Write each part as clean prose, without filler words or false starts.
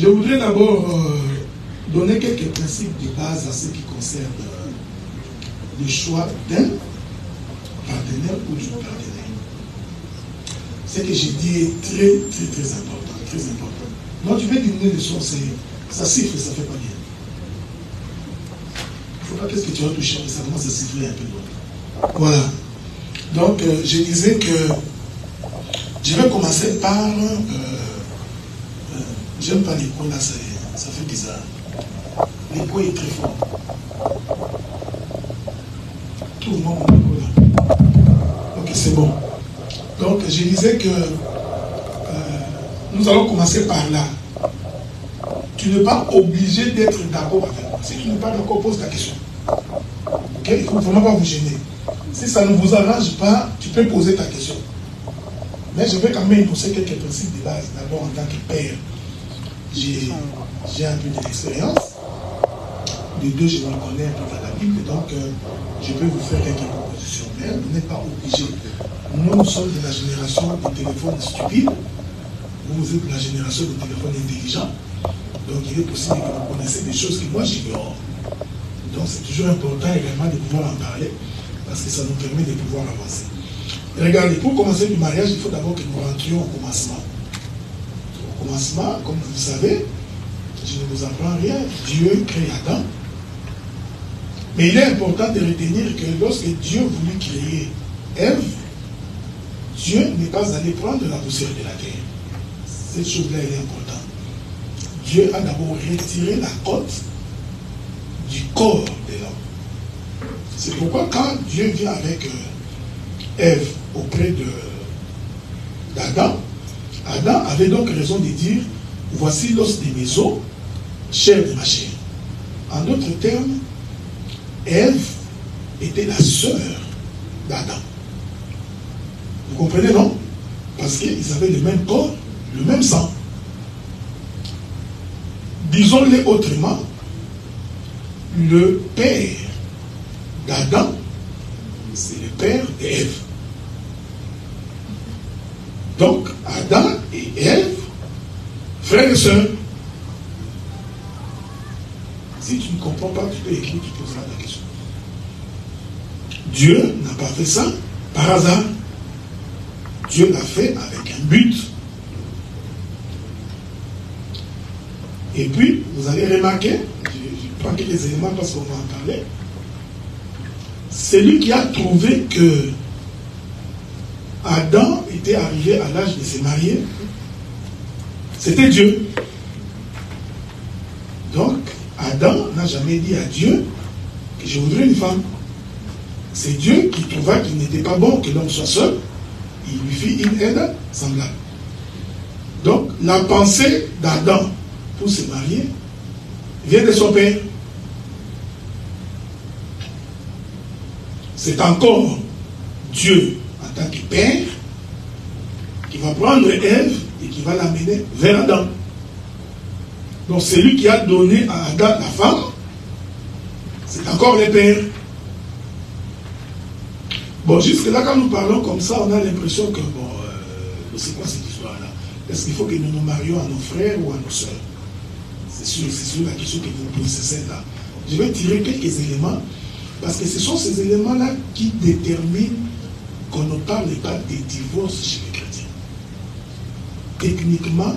Je voudrais d'abord donner quelques principes de base à ce qui concerne le choix d'un partenaire ou d'une partenaire. Ce que j'ai dit est très important, très important. Donc tu veux diminuer le son, ça siffle, ça ne fait pas bien. Il ne faut pas qu'est-ce que tu vas toucher, mais ça commence à siffler un peu. Voilà. Donc je disais que je vais commencer par... j'aime pas l'écho là, ça fait bizarre. L'écho est très fort. Trouve-moi mon écho là. Ok, c'est bon. Donc je disais que nous allons commencer par là. Tu n'es pas obligé d'être d'accord avec moi. Si tu n'es pas d'accord, pose ta question. Ok, il ne faut vraiment pas vous gêner. Si ça ne vous arrange pas, tu peux poser ta question. Mais je vais quand même énoncer quelques principes de base. D'abord, en tant que père, j'ai un peu d'expérience. De deux, je me connais un peu dans la Bible. Donc, je peux vous faire quelques propositions. Mais vous n'êtes pas obligé. Nous sommes de la génération des téléphones stupides. Vous êtes de la génération des téléphones intelligents. Donc, il est possible que vous connaissez des choses que moi j'ignore. Donc, c'est toujours important également de pouvoir en parler. Parce que ça nous permet de pouvoir avancer. Et regardez, pour commencer le mariage, il faut d'abord que nous rentrions au commencement. Au commencement, comme vous le savez, je ne vous apprends rien, Dieu crée Adam. Mais il est important de retenir que lorsque Dieu voulut créer Ève, Dieu n'est pas allé prendre la poussière de la terre. Cette chose-là, elle est importante. Dieu a d'abord retiré la côte du corps de l'homme. C'est pourquoi quand Dieu vient avec Ève auprès d'Adam, Adam avait donc raison de dire, voici l'os de mes os, chair de ma chair. En d'autres termes, Ève était la sœur d'Adam. Vous comprenez, non? Parce qu'ils avaient le même corps, le même sang. Disons-le autrement, le père d'Adam, c'est le père d'Ève. Donc, Adam et Ève, frères et sœurs. Si tu ne comprends pas, tu peux écrire, tu poseras la question. Dieu n'a pas fait ça par hasard. Dieu l'a fait avec un but. Et puis, vous allez remarquer, je prends quelques éléments parce qu'on va en parler. C'est lui qui a trouvé que Adam était arrivé à l'âge de se marier. C'était Dieu. Donc, Adam n'a jamais dit à Dieu que je voudrais une femme. C'est Dieu qui trouva qu'il n'était pas bon que l'homme soit seul. Il lui fit une aide semblable. Donc, la pensée d'Adam pour se marier vient de son père. C'est encore Dieu en tant que père qui va prendre Ève et qui va l'amener vers Adam. Donc c'est lui qui a donné à Adam la femme. C'est encore le père. Bon, jusque-là, quand nous parlons comme ça, on a l'impression que, bon, c'est quoi cette histoire-là? Est-ce qu'il faut que nous nous marions à nos frères ou à nos sœurs? C'est sûr la question que vous posez, c'est celle-là. Je vais tirer quelques éléments, parce que ce sont ces éléments-là qui déterminent qu'on ne parle pas des divorces chez les chrétiens. Techniquement,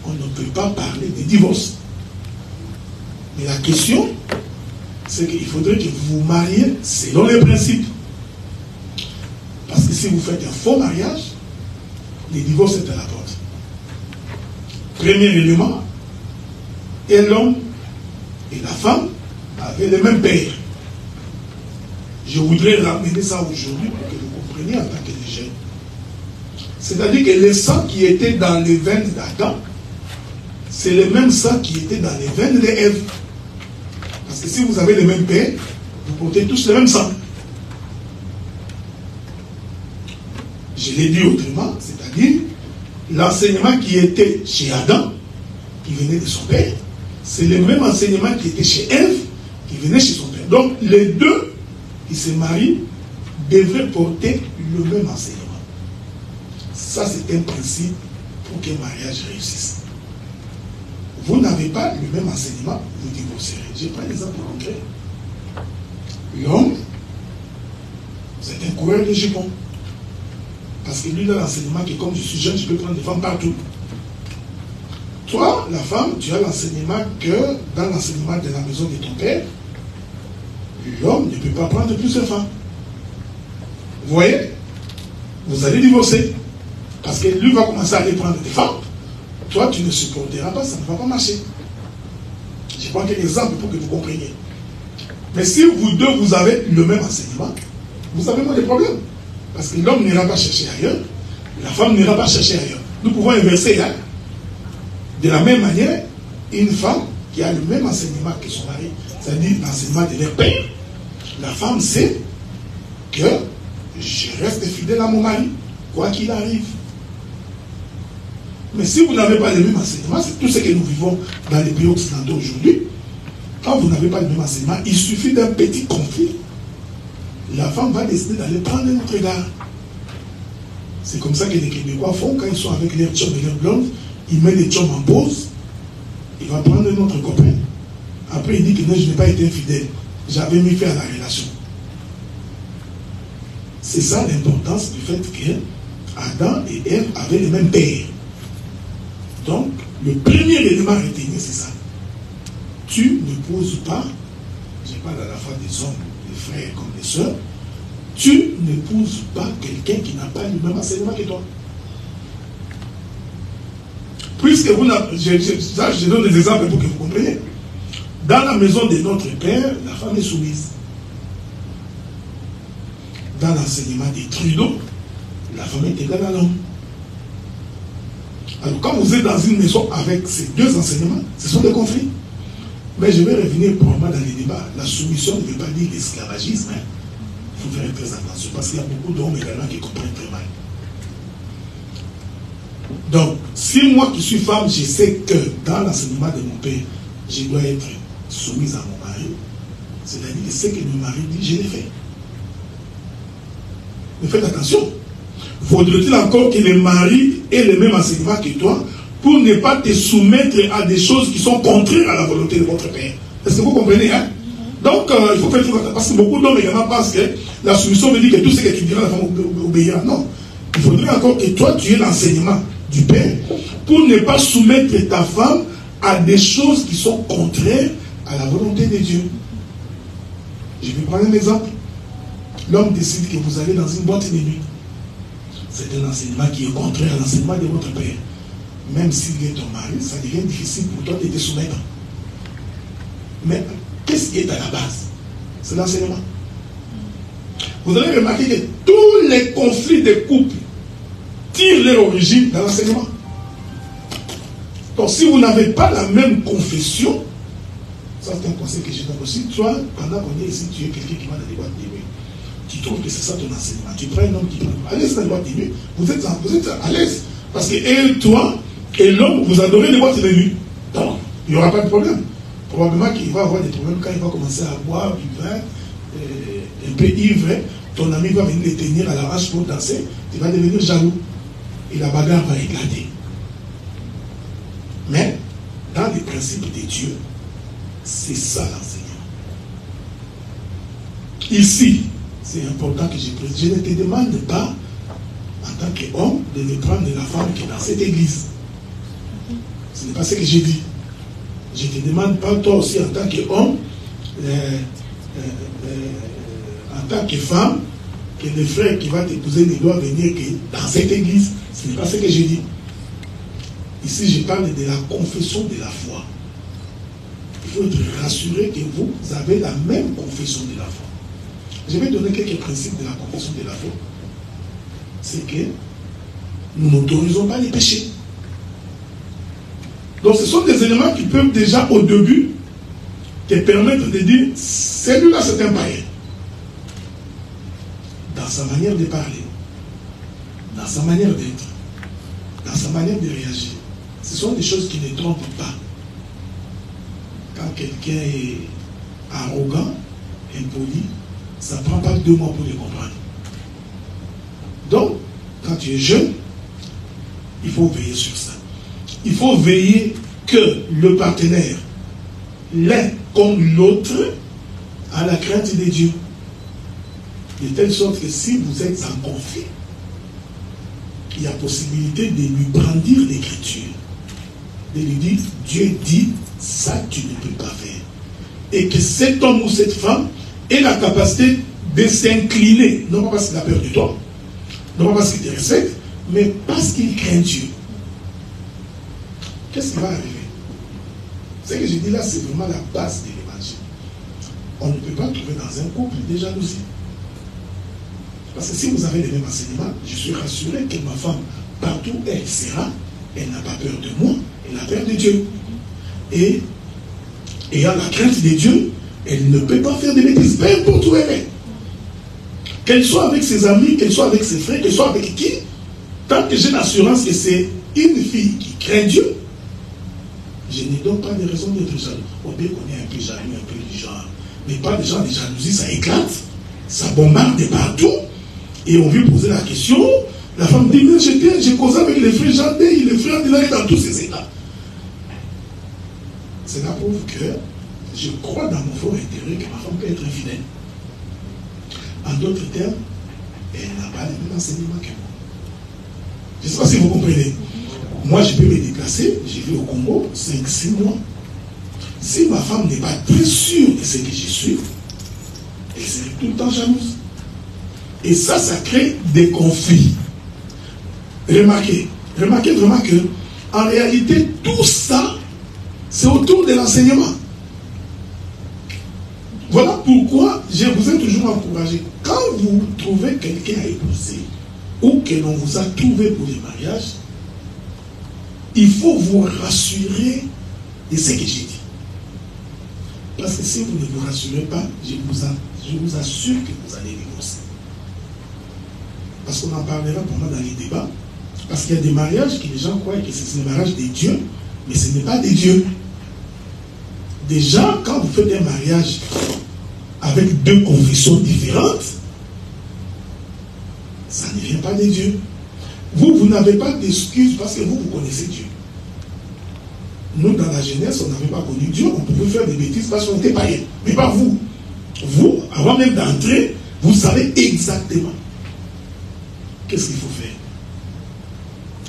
on ne peut pas parler de divorce. Mais la question, c'est qu'il faudrait que vous vous mariez selon les principes. Parce que si vous faites un faux mariage, le divorce est à la porte. Premier élément, et l'homme et la femme avaient le même père. Je voudrais ramener ça aujourd'hui pour que vous compreniez en tant que jeunes. C'est-à-dire que le sang qui était dans les veines d'Adam, c'est le même sang qui était dans les veines d'Ève. Parce que si vous avez le même père, vous portez tous le même sang. Je l'ai dit autrement, c'est-à-dire l'enseignement qui était chez Adam, qui venait de son père, c'est le même enseignement qui était chez Ève, qui venait chez son père. Donc les deux qui se marient devraient porter le même enseignement. Ça, c'est un principe pour qu'un mariage réussisse. vous n'avez pas le même enseignement, vous divorcerez. Je prends l'exemple concret. L'homme, c'est un coureur de jupons. Parce que lui, dans l'enseignement, que comme je suis jeune, je peux prendre des femmes partout. Toi, la femme, tu as l'enseignement que dans l'enseignement de la maison de ton père, l'homme ne peut pas prendre plus de femmes. Vous voyez? Vous allez divorcer. Parce que lui va commencer à aller prendre des femmes. Toi, tu ne supporteras pas, ça ne va pas marcher. Je prends quelques exemples pour que vous compreniez. Mais si vous deux, vous avez le même enseignement, vous avez moins de problèmes. Parce que l'homme n'ira pas chercher ailleurs, la femme n'ira pas chercher ailleurs. Nous pouvons inverser. Hein? De la même manière, une femme qui a le même enseignement que son mari, c'est-à-dire l'enseignement de leur père, la femme sait que je reste fidèle à mon mari, quoi qu'il arrive. Mais si vous n'avez pas le même enseignement, c'est tout ce que nous vivons dans les pays occidentaux aujourd'hui. Quand vous n'avez pas le même enseignement, il suffit d'un petit conflit. La femme va décider d'aller prendre un autre gars. C'est comme ça que les Québécois font quand ils sont avec leurs chums et leurs blondes. Ils mettent les chums en pause. Il va prendre un autre copain. Après, il dit que non, je n'ai pas été infidèle. J'avais mis fin à la relation. C'est ça l'importance du fait que Adam et Ève avaient le même père. Donc, le premier élément à retenir, c'est ça. Tu n'épouses pas, je parle à la fois des hommes, des frères comme des sœurs, tu n'épouses pas quelqu'un qui n'a pas le même enseignement que toi. Puisque vous n'avez, je donne des exemples pour que vous compreniez. Dans la maison de notre père, la femme est soumise. Dans l'enseignement des Trudeau, la femme est égale à l'homme. Alors quand vous êtes dans une maison avec ces deux enseignements, ce sont des conflits. Mais je vais revenir probablement dans les débats. La soumission ne veut pas dire l'esclavagisme. Hein. Il faut faire très attention parce qu'il y a beaucoup d'hommes également qui comprennent très mal. Donc, si moi qui suis femme, je sais que dans l'enseignement de mon père, je dois être soumise à mon mari, c'est-à-dire que ce que mon mari dit, je l'ai fait. Mais faites attention. Faudrait-il encore que le mari ait le même enseignement que toi pour ne pas te soumettre à des choses qui sont contraires à la volonté de votre père? Est-ce que vous comprenez, hein? Donc, il faut faire très attention. Parce que beaucoup d'hommes également pensent que la soumission veut dire que tout ce que tu diras, la femme obéira. Non. Il faudrait encore que toi, tu aies l'enseignement du père pour ne pas soumettre ta femme à des choses qui sont contraires à la volonté de Dieu. Je vais prendre un exemple. L'homme décide que vous allez dans une boîte de nuit. C'est un enseignement qui est contraire à l'enseignement de votre père. Même s'il est ton mari, ça devient difficile pour toi de te soumettre. Mais qu'est-ce qui est à la base? C'est l'enseignement. Vous allez remarquer que tous les conflits des couples tirent leur origine dans l'enseignement. Donc si vous n'avez pas la même confession, ça c'est un conseil que je donne aussi, toi, pendant qu'on est ici, tu es quelqu'un qui va dans des boîtes de nuit. Tu trouves que c'est ça ton enseignement. Tu prends un homme qui prend. Allez dans les boîtes de nuit, vous êtes à l'aise. Parce que et toi et l'homme, vous adorez les boîtes de nuit. Donc, il n'y aura pas de problème. Probablement qu'il va avoir des problèmes quand il va commencer à boire du vin, un peu ivre. Ton ami va venir les tenir à la hache pour danser. Tu vas devenir jaloux. Et la bagarre va éclater. Mais, dans les principes de Dieu, c'est ça l'enseignement. Ici, c'est important que je précise. Je ne te demande pas, en tant qu'homme, de ne prendre la femme qui est dans cette église. Ce n'est pas ce que j'ai dit. Je ne te demande pas, toi aussi, en tant qu'homme, en tant que femme, que le frère qui va t'épouser ne doit venir que dans cette église. Ce n'est pas ce que j'ai dit. Ici, je parle de la confession de la foi. Il faut être rassuré que vous avez la même confession de la foi. Je vais donner quelques principes de la confession de la foi. C'est que nous n'autorisons pas les péchés. Donc ce sont des éléments qui peuvent déjà au début te permettre de dire, celui-là c'est un païen. Dans sa manière de parler, dans sa manière d'être, dans sa manière de réagir. Ce sont des choses qui ne trompent pas. Quand quelqu'un est arrogant, impoli, ça ne prend pas 2 mois pour les comprendre. Donc, quand tu es jeune, il faut veiller sur ça. Il faut veiller que le partenaire, l'un comme l'autre, a la crainte de Dieu. De telle sorte que si vous êtes en conflit, il y a possibilité de lui brandir l'écriture. De lui dire, Dieu dit, ça tu ne peux pas faire. Et que cet homme ou cette femme ait la capacité de s'incliner, non pas parce qu'il a peur de toi, non pas parce qu'il te respecte, mais parce qu'il craint Dieu. Qu'est-ce qui va arriver? Ce que je dis là, c'est vraiment la base de l'évangile. On ne peut pas trouver dans un couple des jalousies. Parce que si vous avez les mêmes enseignements, je suis rassuré que ma femme, partout où elle sera, elle n'a pas peur de moi, elle a peur de Dieu. Et ayant la crainte de Dieu, elle ne peut pas faire de bêtises, peu importe où elle est. Qu'elle soit avec ses amis, qu'elle soit avec ses frères, qu'elle soit avec qui, tant que j'ai l'assurance que c'est une fille qui craint Dieu, je n'ai donc pas de raison d'être jaloux. On peut qu'on est un peu jaloux, un peu du genre. Mais pas des gens de jalousie, ça éclate, ça bombarde de partout. Et on vient poser la question, la femme dit, mais j'ai causé avec les frères Jandé, les frères de là, dans tous ces états. Cela prouve que je crois dans mon fort intérieur que ma femme peut être infidèle. En d'autres termes, elle n'a pas les mêmes enseignements que moi. Je ne sais pas si vous comprenez. Moi, je peux me déplacer, je vais au Congo, 5-6 mois. Si ma femme n'est pas très sûre de ce que je suis, elle serait tout le temps jalouse. Et ça crée des conflits. Remarquez vraiment que, en réalité, tout ça, c'est autour de l'enseignement. Voilà pourquoi je vous ai toujours encouragé. Quand vous trouvez quelqu'un à épouser, ou que l'on vous a trouvé pour les mariages, il faut vous rassurer de ce que j'ai dit. Parce que si vous ne vous rassurez pas, je vous assure que vous allez divorcer. Parce qu'on en parlera pendant dans les débats. Parce qu'il y a des mariages que les gens croient que c'est le mariage des dieux, mais ce n'est pas des dieux. Déjà, quand vous faites un mariage avec deux confessions différentes, ça ne vient pas des dieux. Vous n'avez pas d'excuses parce que vous connaissez Dieu. Nous, dans la jeunesse, on n'avait pas connu Dieu, on pouvait faire des bêtises parce qu'on était païens. Mais pas vous. Vous, avant même d'entrer, vous savez exactement qu'est-ce qu'il faut faire.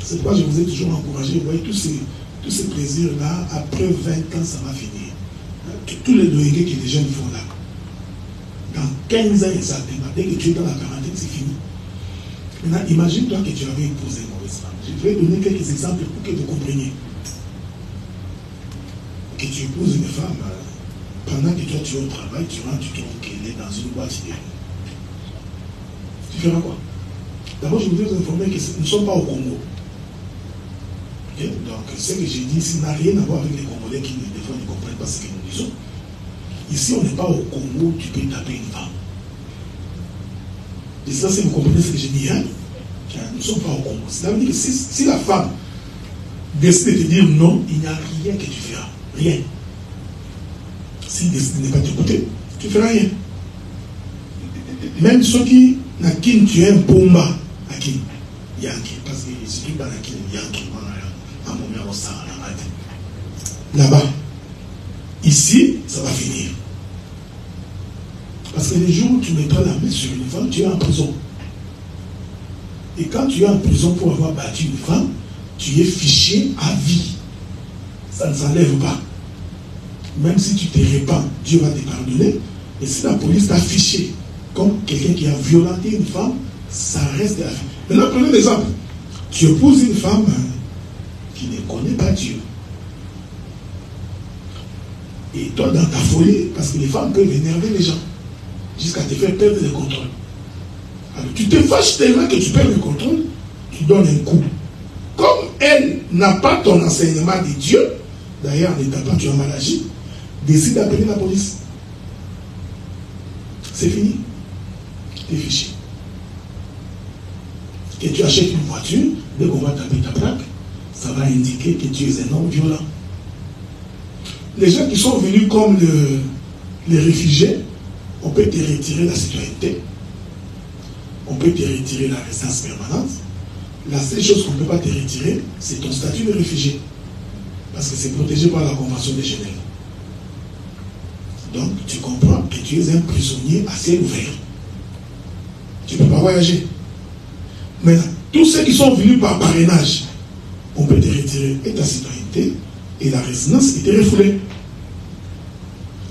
C'est pourquoi je vous ai toujours encouragé. Vous voyez, tous ces plaisirs-là, après 20 ans, ça va finir. Tous les doyers que les jeunes font là, dans 15 ans exactement, dès que tu es dans la quarantaine, c'est fini. Maintenant, imagine-toi que tu avais épousé une mauvaise femme. Je vais donner quelques exemples pour que vous compreniez. Que tu épouses une femme, pendant que toi tu es au travail, tu rentres, tu trouves qu'elle est dans une boîte de nuit. Tu feras quoi? D'abord, je voudrais vous informer que nous ne sommes pas au Congo. Okay? Donc, ce que j'ai dit ici n'a rien à voir avec les Congolais qui, des fois, ne comprennent pas ce que nous disons. Ici, on n'est pas au Congo, tu peux taper une femme. Et ça, si vous comprenez ce que j'ai dit, hein? Nous ne sommes pas au Congo. Ça veut dire que si la femme décide de te dire non, il n'y a rien que tu feras. Rien. S'il décide de ne pas t'écouter, tu ne feras rien. Même ceux qui n'ont qu'une, tu es un bomba. À qui? Yankee. Parce que si tu parles à qui, Yankee, là-bas. Ici, ça va finir. Parce que les jours où tu mettras la main sur une femme, tu es en prison. Et quand tu es en prison pour avoir battu une femme, tu es fiché à vie. Ça ne s'enlève pas. Même si tu te répands, Dieu va te pardonner. Et si la police t'a fiché comme quelqu'un qui a violenté une femme, ça reste à vie. Maintenant, prenons l'exemple. Tu épouses une femme qui ne connaît pas Dieu. Et toi, dans ta folie, parce que les femmes peuvent énerver les gens, jusqu'à te faire perdre le contrôle. Alors, tu te fâches tellement que tu perds le contrôle, tu donnes un coup. Comme elle n'a pas ton enseignement de Dieu, d'ailleurs, en n'étant pas, tu as mal agi, décide d'appeler la police. C'est fini. Tu es fiché. Que tu achètes une voiture, dès qu'on va taper ta plaque, ça va indiquer que tu es un homme violent. Les gens qui sont venus comme les réfugiés, on peut te retirer la citoyenneté, on peut te retirer la résidence permanente. La seule chose qu'on ne peut pas te retirer, c'est ton statut de réfugié. Parce que c'est protégé par la Convention de Genève. Donc, tu comprends que tu es un prisonnier à ciel ouvert. Tu ne peux pas voyager. Maintenant, tous ceux qui sont venus par parrainage, on peut te retirer et ta citoyenneté et la résidence était refoulée.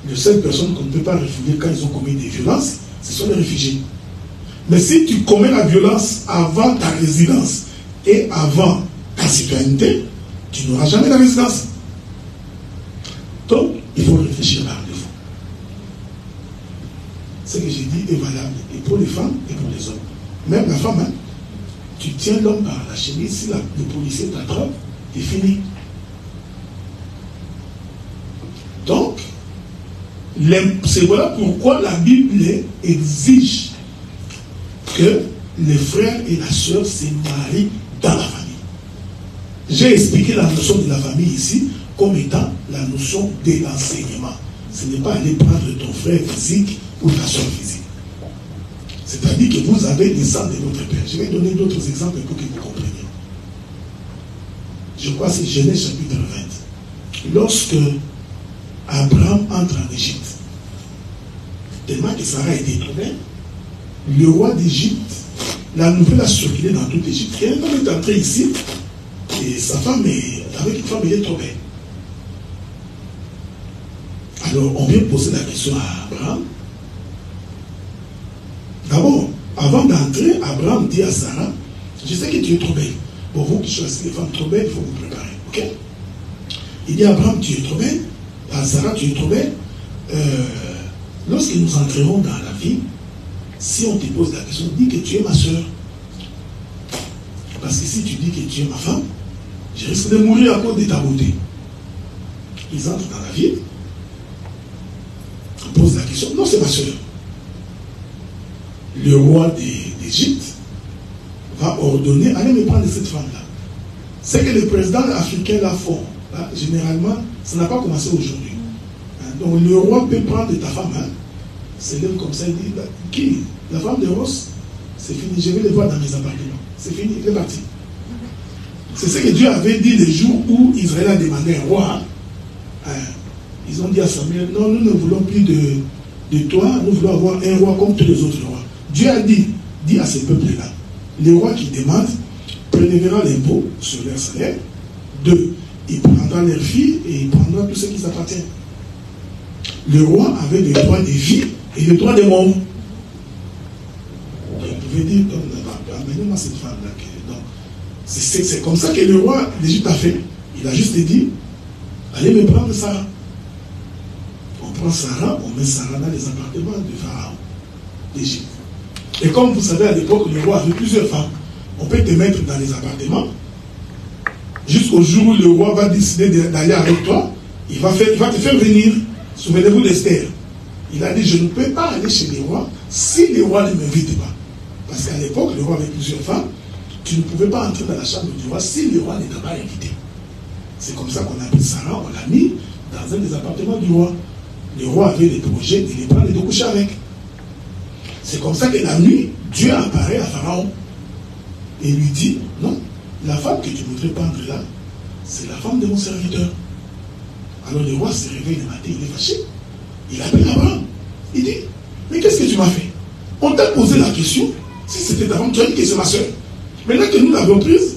Les seules personnes qu'on ne peut pas refouler quand ils ont commis des violences, ce sont les réfugiés. Mais si tu commets la violence avant ta résidence et avant ta citoyenneté, tu n'auras jamais la résidence. Donc, il faut réfléchir par défaut. Ce que j'ai dit est valable et pour les femmes et pour les hommes. Même la femme, hein, tu tiens l'homme par la chemise, si le policier t'attrape, c'est fini. Donc, c'est voilà pourquoi la Bible exige que les frères et la sœur se marient dans la famille. J'ai expliqué la notion de la famille ici comme étant la notion de l'enseignement. Ce n'est pas aller prendre ton frère physique ou ta soeur physique. C'est-à-dire que vous avez des sang de votre père. Je vais donner d'autres exemples pour que vous compreniez. Je crois que c'est Genèse chapitre 20. Lorsque Abraham entre en Égypte, tellement que Sarah était trouvée, le roi d'Égypte, la nouvelle a circulé dans toute l'Égypte. Un homme est entré ici, et sa femme, avec une femme, il est trouvée. Alors, on vient poser la question à Abraham. D'abord, avant d'entrer, Abraham dit à Sarah, je sais que tu es trop belle. Pour vous qui choisissez les femmes trop belles, il faut vous préparer. Ok? Il dit à Abraham, tu es trop belle. À Sarah, tu es trop belle. Lorsque nous entrerons dans la vie, si on te pose la question, dis que tu es ma soeur. Parce que si tu dis que tu es ma femme, je risque de mourir à cause de ta beauté. Ils entrent dans la vie. On pose la question, non, c'est ma soeur. Le roi d'Égypte va ordonner, allez me prendre cette femme-là. C'est que les présidents africains la font. Là, généralement, ça n'a pas commencé aujourd'hui. Donc le roi peut prendre ta femme. Hein. C'est l'homme comme ça, il dit, qui? La femme de Ross, c'est fini, je vais les voir dans mes appartements. C'est fini, il est parti. C'est ce que Dieu avait dit le jour où Israël a demandé un roi. Hein. Ils ont dit à Samuel, non, nous ne voulons plus de toi, nous voulons avoir un roi comme tous les autres rois. Dieu a dit à ce peuple-là, les rois qui demandent prélèveront l'impôt sur leur salaire. 2, il prendra leurs filles et il prendra tout ce qui s'appartient. Le roi avait le droit de vie et le droit de mort. Donc, il pouvait dire, amenez-moi cette femme-là. C'est comme ça que le roi d'Égypte a fait. Il a juste dit, allez me prendre Sarah. On prend Sarah, on met Sarah dans les appartements de Pharaon d'Égypte. Et comme vous savez, à l'époque, le roi avait plusieurs femmes. On peut te mettre dans les appartements jusqu'au jour où le roi va décider d'aller avec toi. Il va te faire venir. Souvenez-vous d'Esther. Il a dit, je ne peux pas aller chez les rois si les rois ne m'invitent pas. Parce qu'à l'époque, le roi avait plusieurs femmes. Tu ne pouvais pas entrer dans la chambre du roi si le roi ne t'a pas invité. C'est comme ça qu'on a pris Sarah, on l'a mis dans un des appartements du roi. Le roi avait les projets de les prendre et de coucher avec. C'est comme ça que la nuit, Dieu apparaît à Pharaon et lui dit, non, la femme que tu voudrais prendre là, c'est la femme de mon serviteur. Alors le roi se réveille le matin, il est fâché. Il appelle Abraham. Il dit, mais qu'est-ce que tu m'as fait? On t'a posé la question, si c'était ta femme, tu as dit que c'est ma soeur. Maintenant que nous l'avons prise,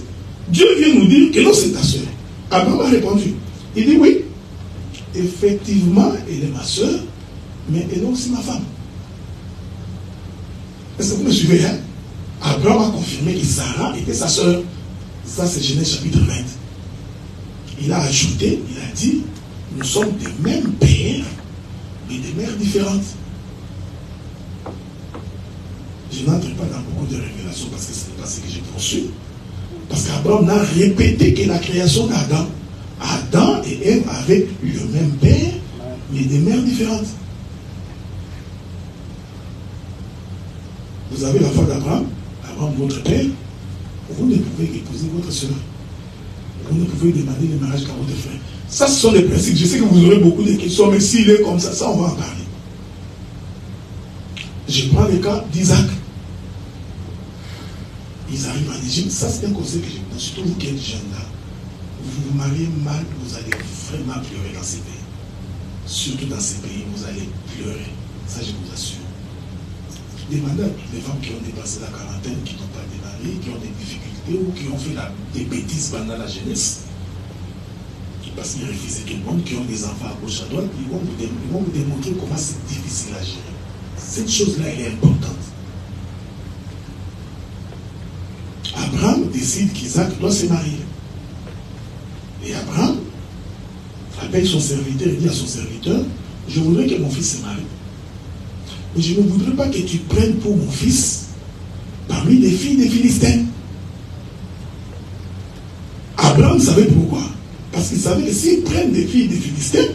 Dieu vient nous dire que non, c'est ta soeur. Abraham a répondu. Il dit, oui, effectivement, elle est ma soeur, mais elle est aussi ma femme. Est-ce que vous me suivez, hein? Abraham a confirmé que Sarah était sa soeur. Ça, c'est Genèse chapitre 20. Il a ajouté, il a dit, nous sommes des mêmes pères, mais des mères différentes. Je n'entre pas dans beaucoup de révélations parce que ce n'est pas ce que j'ai conçu. Parce qu'Abraham n'a répété que la création d'Adam. Adam et Ève avaient le même père, mais des mères différentes. Vous avez la foi d'Abraham, Abraham, votre père, vous ne pouvez épouser votre soeur. Vous ne pouvez demander le mariage qu'à votre frère. Ça, ce sont les principes. Je sais que vous aurez beaucoup de questions, mais s'il est comme ça, on va en parler. Je prends le cas d'Isaac. Ils arrivent en Égypte. Ça, c'est un conseil que je vous donne. Surtout vous qui êtes jeunes là. vous vous mariez mal, vous allez vraiment pleurer dans ces pays. Surtout dans ces pays, vous allez pleurer. Ça, je vous assure. Demandez à toutes les femmes qui ont dépassé la quarantaine, qui n'ont pas démarré, qui ont des difficultés ou qui ont fait des bêtises pendant la jeunesse. Parce qu'ils refusaient tout le monde, qui ont des enfants à gauche, à droite, ils vont vous démontrer comment c'est difficile à gérer. Cette chose-là, elle est importante. Abraham décide qu'Isaac doit se marier. Et Abraham appelle son serviteur et dit à son serviteur, je voudrais que mon fils se marie. Mais je ne voudrais pas que tu prennes pour mon fils parmi les filles des Philistins. Abraham savait pourquoi. Parce qu'il savait que s'ils prennent des filles des Philistins,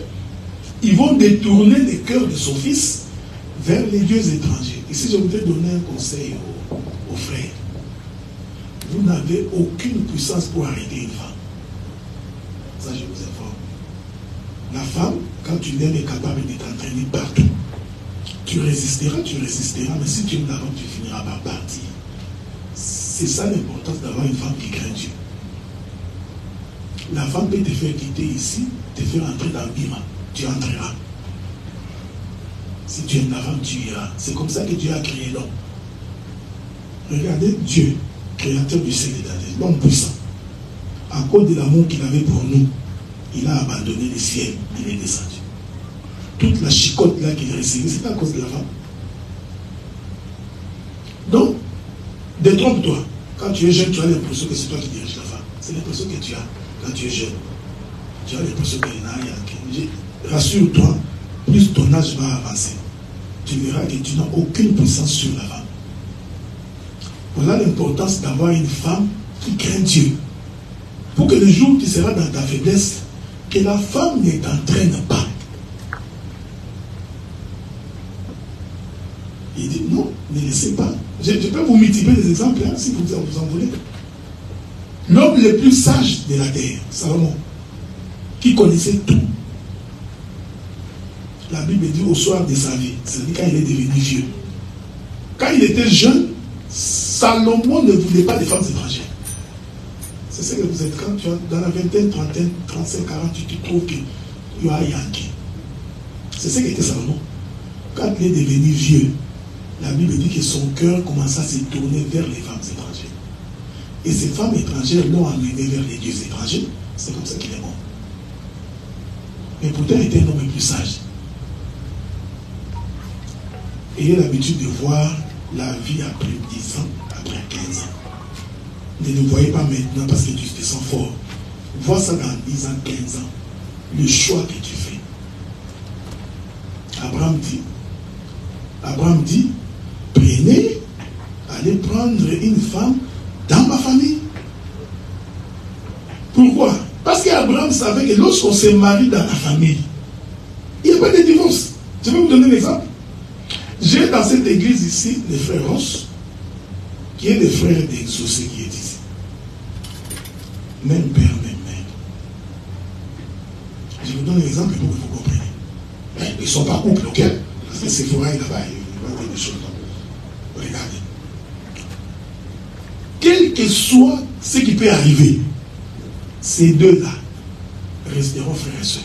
ils vont détourner le cœur de son fils vers les dieux étrangers. Ici, je voudrais donner un conseil aux frères. Vous n'avez aucune puissance pour arrêter une femme. Ça, je vous informe. La femme, quand tu l'aimes, est capable de t'entraîner partout. Tu résisteras, mais si tu aimes la femme, tu finiras par partir. C'est ça l'importance d'avoir une femme qui craint Dieu. La femme peut te faire quitter ici, te faire entrer dans Bima. Tu entreras. Si tu aimes la femme, tu iras. C'est comme ça que Dieu a créé l'homme. Regardez Dieu, créateur du ciel et de la terre, l'homme puissant. À cause de l'amour qu'il avait pour nous, il a abandonné le ciel, il est descendu. Toute la chicotte là qu'il recevait, c'est à cause de la femme. Donc, détrompe-toi. Quand tu es jeune, tu as l'impression que c'est toi qui diriges la femme. C'est l'impression que tu as quand tu es jeune. Tu as l'impression qu'il n'y a rien. Rassure-toi, plus ton âge va avancer. Tu verras que tu n'as aucune puissance sur la femme. Voilà l'importance d'avoir une femme qui craint Dieu. Pour que le jour où tu seras dans ta faiblesse, que la femme ne t'entraîne pas. Il dit non, ne laissez pas. Je peux vous multiplier des exemples hein, si vous en voulez. L'homme le plus sage de la terre, Salomon, qui connaissait tout. La Bible dit au soir de sa vie, c'est-à-dire quand il est devenu vieux. Quand il était jeune, Salomon ne voulait pas des femmes étrangères. C'est ce que vous êtes quand tu as dans la vingtaine, trentaine, 35, 40, tu te trouves que tu as Yankee. C'est ce qu'était Salomon. Quand il est devenu vieux, la Bible dit que son cœur commença à se tourner vers les femmes étrangères. Et ces femmes étrangères l'ont amené vers les dieux étrangers. C'est comme ça qu'il est mort. Mais pourtant, il était un homme plus sage. Ayez l'habitude de voir la vie après 10 ans, après 15 ans. Ne le voyez pas maintenant parce que tu te sens fort. Vois ça dans 10 ans, 15 ans. Le choix que tu fais. Abraham dit, prenez, allez prendre une femme dans ma famille. Pourquoi? Parce qu'Abraham savait que lorsqu'on se marie dans la famille, il n'y a pas de divorce. Je vais vous donner un exemple. J'ai dans cette église ici le frère Ross, qui est le frère d'Exaucé qui est ici. Même père, même mère. Je vous donne un exemple pour que vous compreniez. Mais ils ne sont pas couple, ok? Parce que c'est Sephora là-bas, il va dire des choses. Regardez. Quel que soit ce qui peut arriver, ces deux-là resteront frères et sœurs.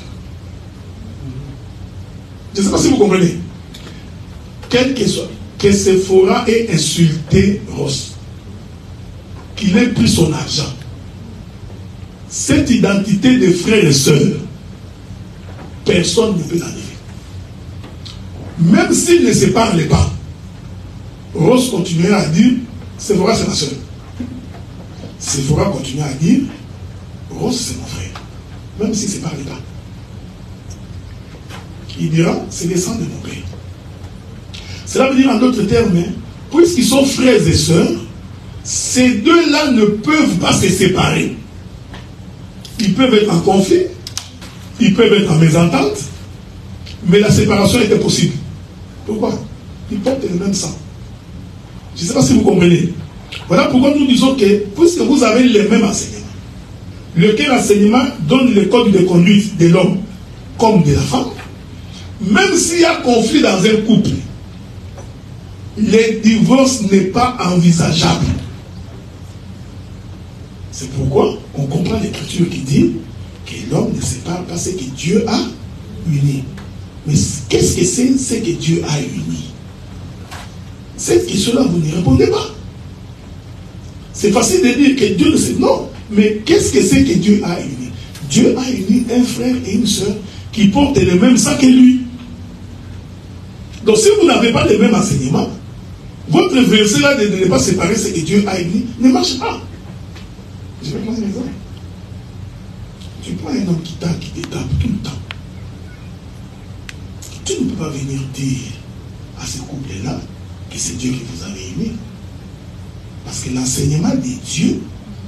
Je ne sais pas si vous comprenez. Quel que soit, que Sephora ait insulté Ross, qu'il ait pris son argent, cette identité de frères et sœurs, personne ne peut l'enlever. Même s'ils ne se parlent pas, Ross continuera à dire Sephora c'est ma sœur. Sephora continuera à dire Ross c'est mon frère. Même s'ils ne se parlent pas. Il dira c'est le sang de mon père. Cela veut dire en d'autres termes, puisqu'ils sont frères et sœurs, ces deux-là ne peuvent pas se séparer. Ils peuvent être en conflit, ils peuvent être en mésentente, mais la séparation était possible. Pourquoi? Ils portent le même sang. Je ne sais pas si vous comprenez. Voilà pourquoi nous disons que, puisque vous avez les mêmes enseignements, lequel enseignement donne le code de conduite de l'homme comme de la femme, même s'il y a conflit dans un couple, le divorce n'est pas envisageable. C'est pourquoi on comprend l'écriture qui dit que l'homme ne sépare pas ce que Dieu a uni. Mais qu'est-ce que c'est ce que Dieu a uni? Cette question-là, vous n'y répondez pas. C'est facile de dire que Dieu ne sait. Non, mais qu'est-ce que c'est que Dieu a uni? Dieu a uni un frère et une soeur qui portent le même sang que lui. Donc si vous n'avez pas le même enseignement, votre verset là de ne pas séparer ce que Dieu a uni ne marche pas. Je vais prendre un exemple. Tu prends un homme qui te tape tout le temps. Tu ne peux pas venir dire à ce couple-là que c'est Dieu qui vous avait aimé. Parce que l'enseignement de Dieu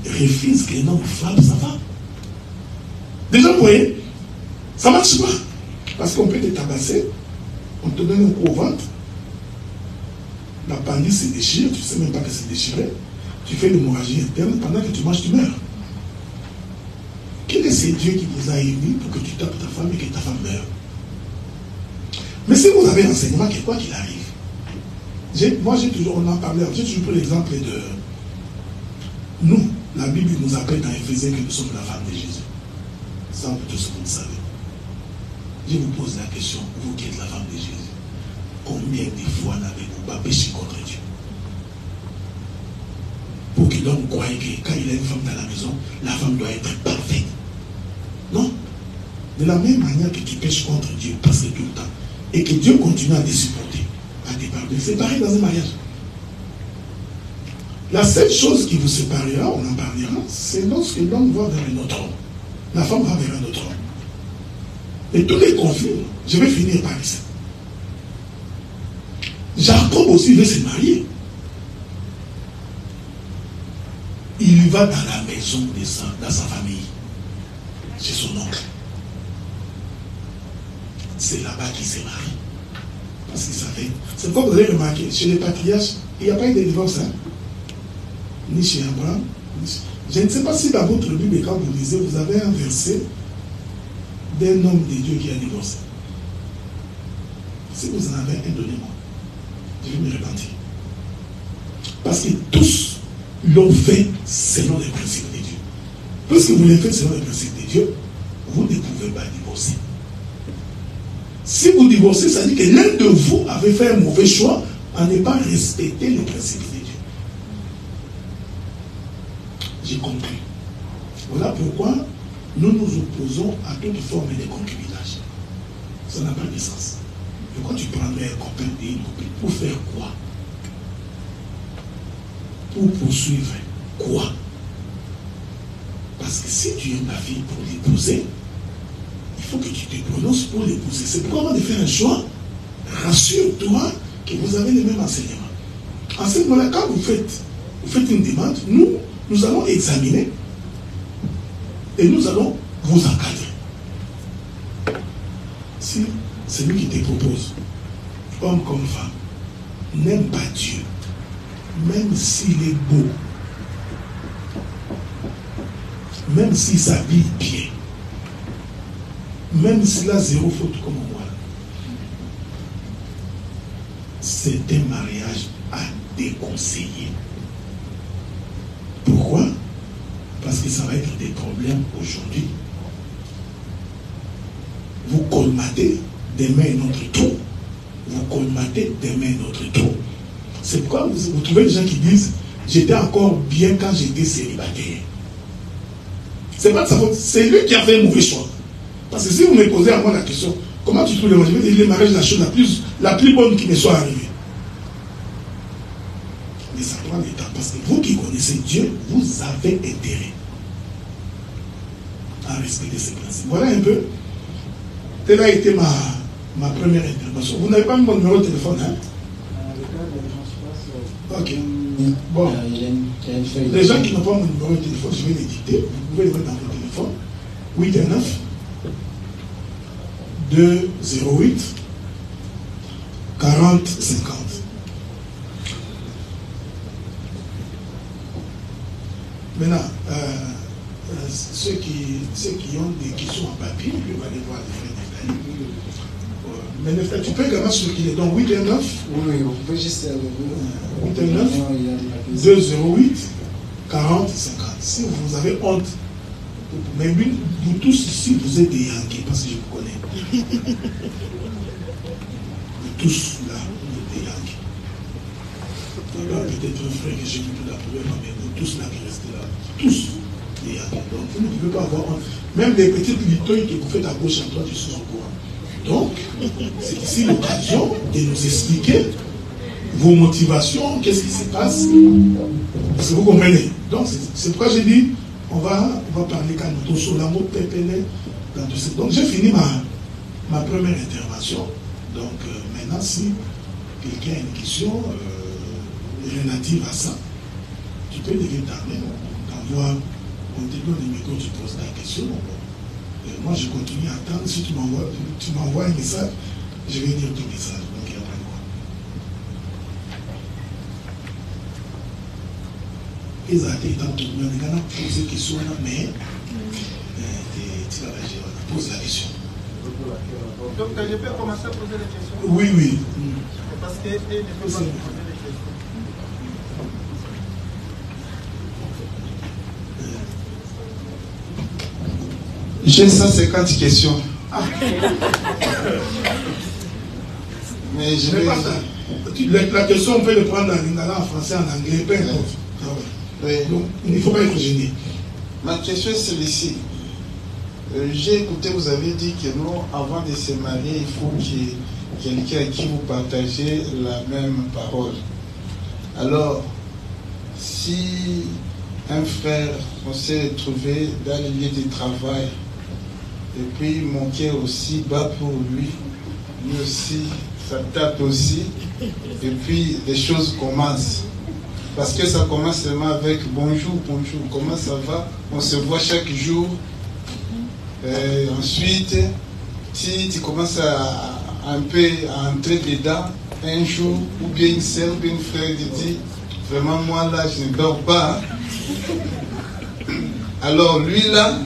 refuse qu'un homme frappe sa femme. Déjà, vous voyez, ça ne marche pas. Parce qu'on peut te tabasser, on te donne un coup au ventre, l'appendice se déchire, tu ne sais même pas que c'est déchiré, tu fais l'hémorragie interne, pendant que tu manges, tu meurs. Quel est ce Dieu qui vous a émis pour que tu tapes ta femme et que ta femme meure? Mais si vous avez l'enseignement, quoi qu'il arrive, moi j'ai toujours, on en parlait, j'ai toujours pris l'exemple de nous, la Bible nous appelle dans Éphésiens que nous sommes la femme de Jésus. Ça, tout ce que vous le savez. Je vous pose la question, vous qui êtes la femme de Jésus, combien de fois n'avez-vous pas péché contre Dieu? Pour que l'homme croie que quand il a une femme dans la maison, la femme doit être parfaite. Non. De la même manière que tu pêches contre Dieu, parce que tout le temps, et que Dieu continue à te supporter, à te pardonner, c'est pareil dans un mariage. La seule chose qui vous séparera, on en parlera, c'est lorsque l'homme va vers un autre homme. La femme va vers un autre homme. Et tous les conflits, je vais finir par ici. Jacob aussi veut se marier. Il va dans la maison de sa famille, chez son oncle. C'est là-bas qu'il s'est marié. Parce qu'il savait. C'est comme vous avez remarqué, chez les patriarches, il n'y a pas eu de divorce. Hein? Ni chez Abraham. Je ne sais pas si dans votre Bible, quand vous lisez, vous avez un verset d'un homme de Dieu qui a divorcé. Si vous en avez un, donnez-moi. Je vais me repentir. Parce que tous l'ont fait selon les principes de Dieu. Puisque vous les faites selon les principes de Dieu, vous ne pouvez pas divorcer. Si vous divorcez, ça dit que l'un de vous avait fait un mauvais choix en ne pas respecter les principes de Dieu. J'ai compris. Voilà pourquoi nous nous opposons à toute forme de concubinage. Ça n'a pas de sens. Pourquoi tu prendrais un copain et une copine? Pour faire quoi? Pour poursuivre quoi? Parce que si tu aimes la fille pour l'épouser, il faut que tu te prononces pour l'épouser. C'est pourquoi avant de faire un choix, rassure-toi que vous avez les mêmes enseignements. En ce moment-là, quand vous faites une demande, nous allons examiner et nous allons vous encadrer. Si celui qui te propose, homme comme femme, n'aime pas Dieu, même s'il est beau, même s'il s'habille bien, même s'il a zéro faute comme moi, c'est un mariage à déconseiller. Pourquoi? Parce que ça va être des problèmes aujourd'hui. Vous colmatez demain notre trou. Vous colmatez demain notre trou. C'est pourquoi vous trouvez des gens qui disent j'étais encore bien quand j'étais célibataire. C'est pas de sa faute, c'est lui qui a fait un mauvais choix. Parce que si vous me posez à moi la question, comment tu trouves le mariage? Je vais dire le mariage est la chose la plus bonne qui me soit arrivée. Mais ça prend du temps. Parce que vous qui connaissez Dieu, vous avez intérêt à respecter ces principes. Voilà un peu. Telle a été ma première intervention. Vous n'avez pas mon numéro de téléphone, hein? Ok. Bon. Les gens qui n'ont pas mon numéro de téléphone, je vais les dicter. Vous pouvez le mettre dans votre téléphone. 819 208 40 50. Maintenant, ceux qui ont des questions en papier, ils peuvent aller voir les frères Neftali. Mais Neftali, tu peux également circuler. Donc 819 oui, on peut juste 819 208 40, 50. Si vous avez honte, mais vous tous ici, vous êtes des Yankees, parce que je vous connais. Vous tous là, vous êtes des Yankees. Peut-être un frère que j'ai vu tout approuver, mais vous tous là qui restez là, tous des Yankees. Donc vous ne pouvez pas avoir honte. Même les petites litoyes que vous faites à gauche, à droite, ils sont au courant. Donc, c'est ici l'occasion de nous expliquer vos motivations, qu'est-ce qui se passe. Est-ce que vous comprenez? Donc, c'est pourquoi j'ai dit, on va parler quand nous sur la mot pépélé dans tout ça. Donc, j'ai fini ma première intervention. Donc, maintenant, si quelqu'un a une question relative à ça, tu peux lever ta main, t'envoies, on te donne le micro, tu poses ta question. Moi, je continue à attendre. Si tu m'envoies un message, je vais dire ton message. Donc, il n'y a pas de quoi. Ils ont été dans tout le monde. Ils ont posé des questions, mais tu vas pose la question. Donc, je peux commencer à poser les questions? Oui, oui. Parce qu'elle ne peut pas poser les questions. J'ai 150 questions. Ah. Mais je vais... La question, on peut le prendre en lingala, en français, en anglais, peu importe. Oui. Donc, il ne faut pas être gêné. Ma question est celle-ci. J'ai écouté, vous avez dit que non, avant de se marier, il faut qu'il y ait quelqu'un à qui vous partagez la même parole. Alors, si un frère, on s'est trouvé dans le lieu de travail, et puis mon cœur aussi bat pour lui aussi, ça tape aussi, et puis les choses commencent. Parce que ça commence seulement avec bonjour, bonjour, comment ça va? On se voit chaque jour. Ensuite, si tu commences à un peu à entrer dedans, un jour, ou bien une sœur, ou bien une frère te dit, vraiment moi là, je ne dors pas. Alors lui là,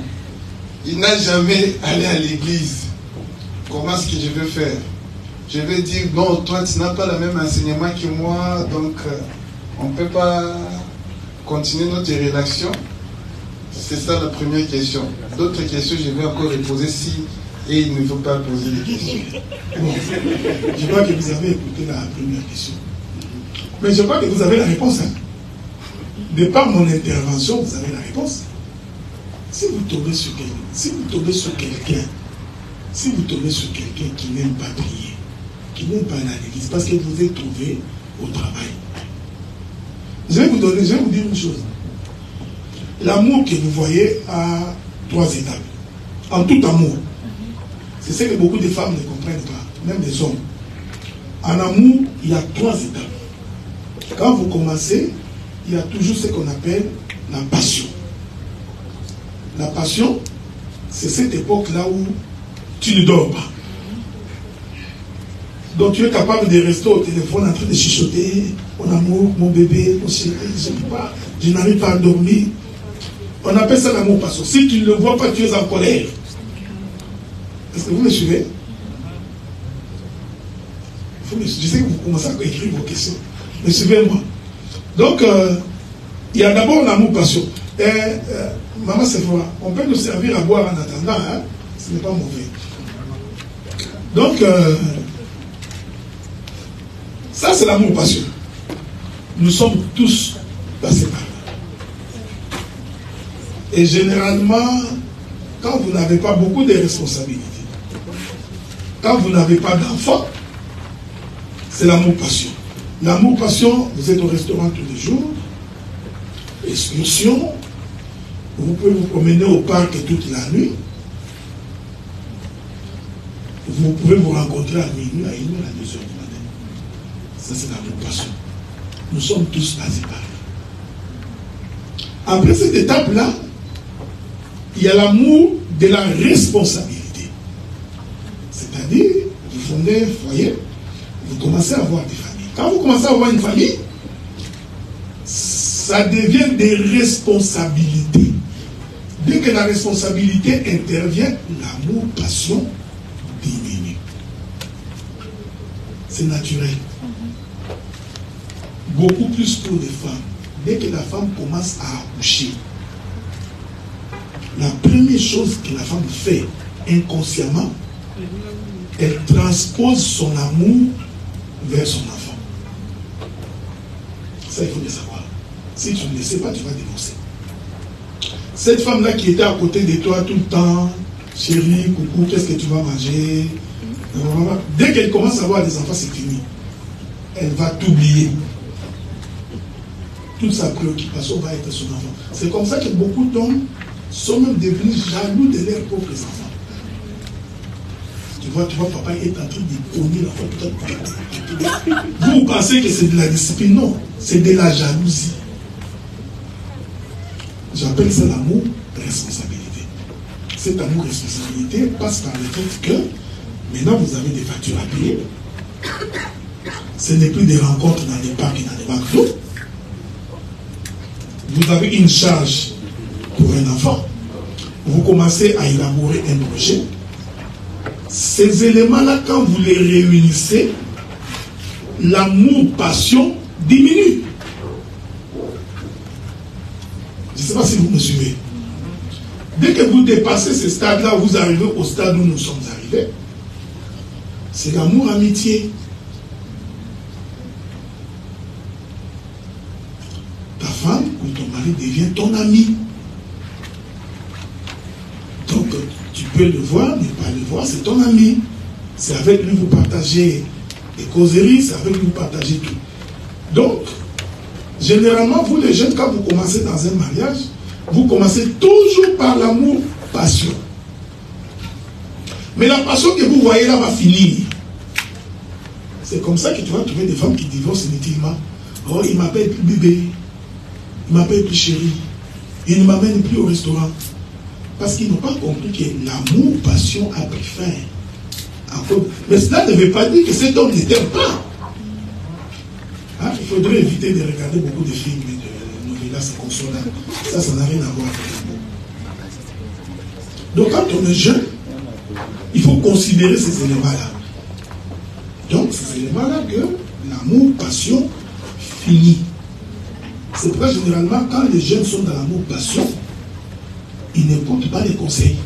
il n'a jamais allé à l'église. Comment est-ce que je vais faire? Je vais dire, non, toi tu n'as pas le même enseignement que moi, donc on ne peut pas continuer notre relation. C'est ça la première question. D'autres questions, je vais encore les poser si et il ne faut pas poser des questions. Bon, je crois que vous avez écouté la première question. Mais je crois que vous avez la réponse. Hein. De par mon intervention, vous avez la réponse. Si vous tombez sur quelqu'un, si vous tombez sur quelqu'un qui n'aime pas prier, qui n'aime pas aller à l'église, parce que vous êtes trouvé au travail, je vais vous dire une chose. L'amour que vous voyez a 3 étapes. En tout amour. C'est ce que beaucoup de femmes ne comprennent pas, même les hommes. En amour, il y a 3 étapes. Quand vous commencez, il y a toujours ce qu'on appelle la passion. La passion, c'est cette époque-là où tu ne dors pas. Donc tu es capable de rester au téléphone en train de chuchoter, mon amour, mon bébé, mon chéri, je ne peux pas, je n'arrive pas à dormir. On appelle ça l'amour passion. Si tu ne le vois pas, tu es en colère. Est-ce que vous me suivez? Je sais que vous commencez à écrire vos questions. Mais suivez-moi. Donc, il y a d'abord l'amour passion. Maman Sephora, on peut nous servir à boire en attendant. Hein? Ce n'est pas mauvais. Donc, ça c'est l'amour passion. Nous sommes tous passés par là. Et généralement, quand vous n'avez pas beaucoup de responsabilités, quand vous n'avez pas d'enfants, c'est l'amour passion. L'amour passion, vous êtes au restaurant tous les jours, excursion, vous pouvez vous promener au parc toute la nuit, vous pouvez vous rencontrer à minuit, à 1h, à 2h du matin. Ça c'est l'amour passion. Nous sommes tous passés par là. Après cette étape-là, il y a l'amour de la responsabilité. C'est-à-dire, vous fondez un foyer, vous commencez à avoir des familles. Quand vous commencez à avoir une famille, ça devient des responsabilités. Dès que la responsabilité intervient, l'amour, passion diminue. C'est naturel. Beaucoup plus pour les femmes, dès que la femme commence à accoucher, la première chose que la femme fait inconsciemment, elle transpose son amour vers son enfant. Ça, il faut le savoir. Si tu ne le sais pas, tu vas divorcer. Cette femme-là qui était à côté de toi tout le temps, chérie, coucou, qu'est-ce que tu vas manger? Dès qu'elle commence à avoir des enfants, c'est fini. Elle va t'oublier. Toute sa préoccupation va être son enfant. C'est comme ça que beaucoup d'hommes sont même devenus jaloux de leurs propres enfants. Tu vois, papa est en train de cogner l'enfant. Vous pensez que c'est de la discipline? Non, c'est de la jalousie. J'appelle ça l'amour responsabilité. Cet amour responsabilité passe par le fait que maintenant vous avez des factures à payer. Ce n'est plus des rencontres dans les parcs et dans les banques d'eau. Vous avez une charge pour un enfant. Vous commencez à élaborer un projet. Ces éléments-là, quand vous les réunissez, l'amour, passion diminue. Je ne sais pas si vous me suivez. Dès que vous dépassez ce stade-là, vous arrivez au stade où nous sommes arrivés. C'est l'amour amitié. Ta femme ou ton mari devient ton ami. Donc, tu peux le voir, ne pas le voir, c'est ton ami. C'est avec lui que vous partagez des causeries, c'est avec lui que vous partagez tout. Donc, généralement, vous les jeunes, quand vous commencez dans un mariage, vous commencez toujours par l'amour, passion. Mais la passion que vous voyez là va finir. C'est comme ça que tu vas trouver des femmes qui divorcent inutilement. Oh, il m'appelle plus bébé. Il m'appelle plus chérie. Il ne m'amène plus au restaurant. Parce qu'ils n'ont pas compris que l'amour, passion a pris fin. Encore. Mais cela ne veut pas dire que cet homme ne t'aime pas. Hein? Il faudrait éviter de regarder beaucoup de films et de novellas consolables. Ça n'a rien à voir avec l'amour. Donc quand on est jeune, il faut considérer ces éléments-là. Donc ces éléments-là que l'amour, passion, finit. C'est pourquoi généralement quand les jeunes sont dans l'amour, passion, ils n'écoutent pas les conseils.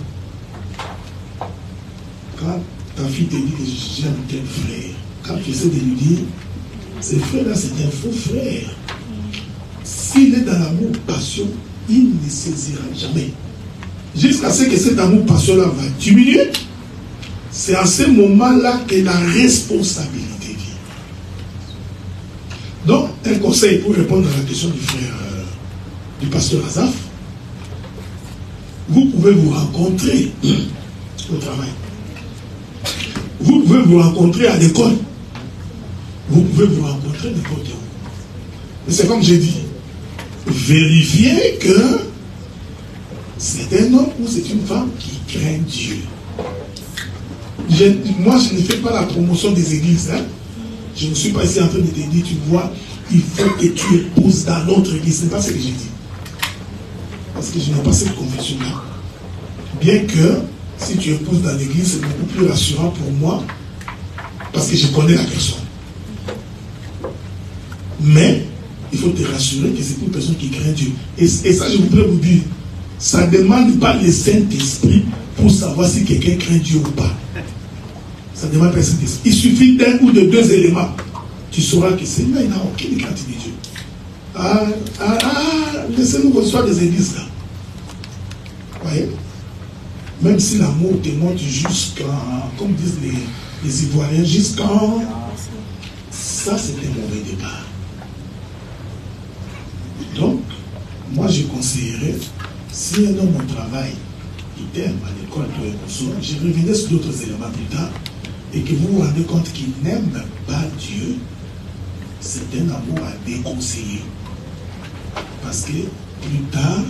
Quand ta fille te dit que j'aime tel frère, quand tu essaies de lui dire, ce frère-là c'est un faux frère. S'il est dans l'amour, passion, il ne saisira jamais. Jusqu'à ce que cet amour, passion-là va diminuer. C'est à ce moment-là que la responsabilité vient. Donc, un conseil pour répondre à la question du frère, du pasteur Azaf, vous pouvez vous rencontrer au travail. Vous pouvez vous rencontrer à l'école. Vous pouvez vous rencontrer n'importe où. Mais c'est comme j'ai dit, vérifiez que c'est un homme ou c'est une femme qui craint Dieu. Moi, je ne fais pas la promotion des églises. Hein. Je ne suis pas ici en train de te dire, tu vois, il faut que tu épouses dans l'autre église. Ce n'est pas ce que j'ai dit. Parce que je n'ai pas cette conviction-là. Bien que, si tu épouses dans l'église, c'est beaucoup plus rassurant pour moi, parce que je connais la personne. Mais, il faut te rassurer que c'est une personne qui craint Dieu. Et ça, je voudrais vous dire, ça ne demande pas le Saint-Esprit pour savoir si quelqu'un craint Dieu ou pas. Ça ne demande pas le Saint-Esprit. Il suffit d'un ou de deux éléments. Tu sauras que c'est là, il n'a aucune crainte de Dieu. Laissez-nous recevoir des églises là. Vous voyez? Même si l'amour te monte jusqu'à, comme disent les Ivoiriens, jusqu'à... Ça, c'est un mauvais départ. Donc, moi, je conseillerais, si un homme au travail, il t'aime à l'école, je reviendrai sur d'autres éléments plus tard, et que vous vous rendez compte qu'il n'aime pas Dieu, c'est un amour à déconseiller. Parce que plus tard,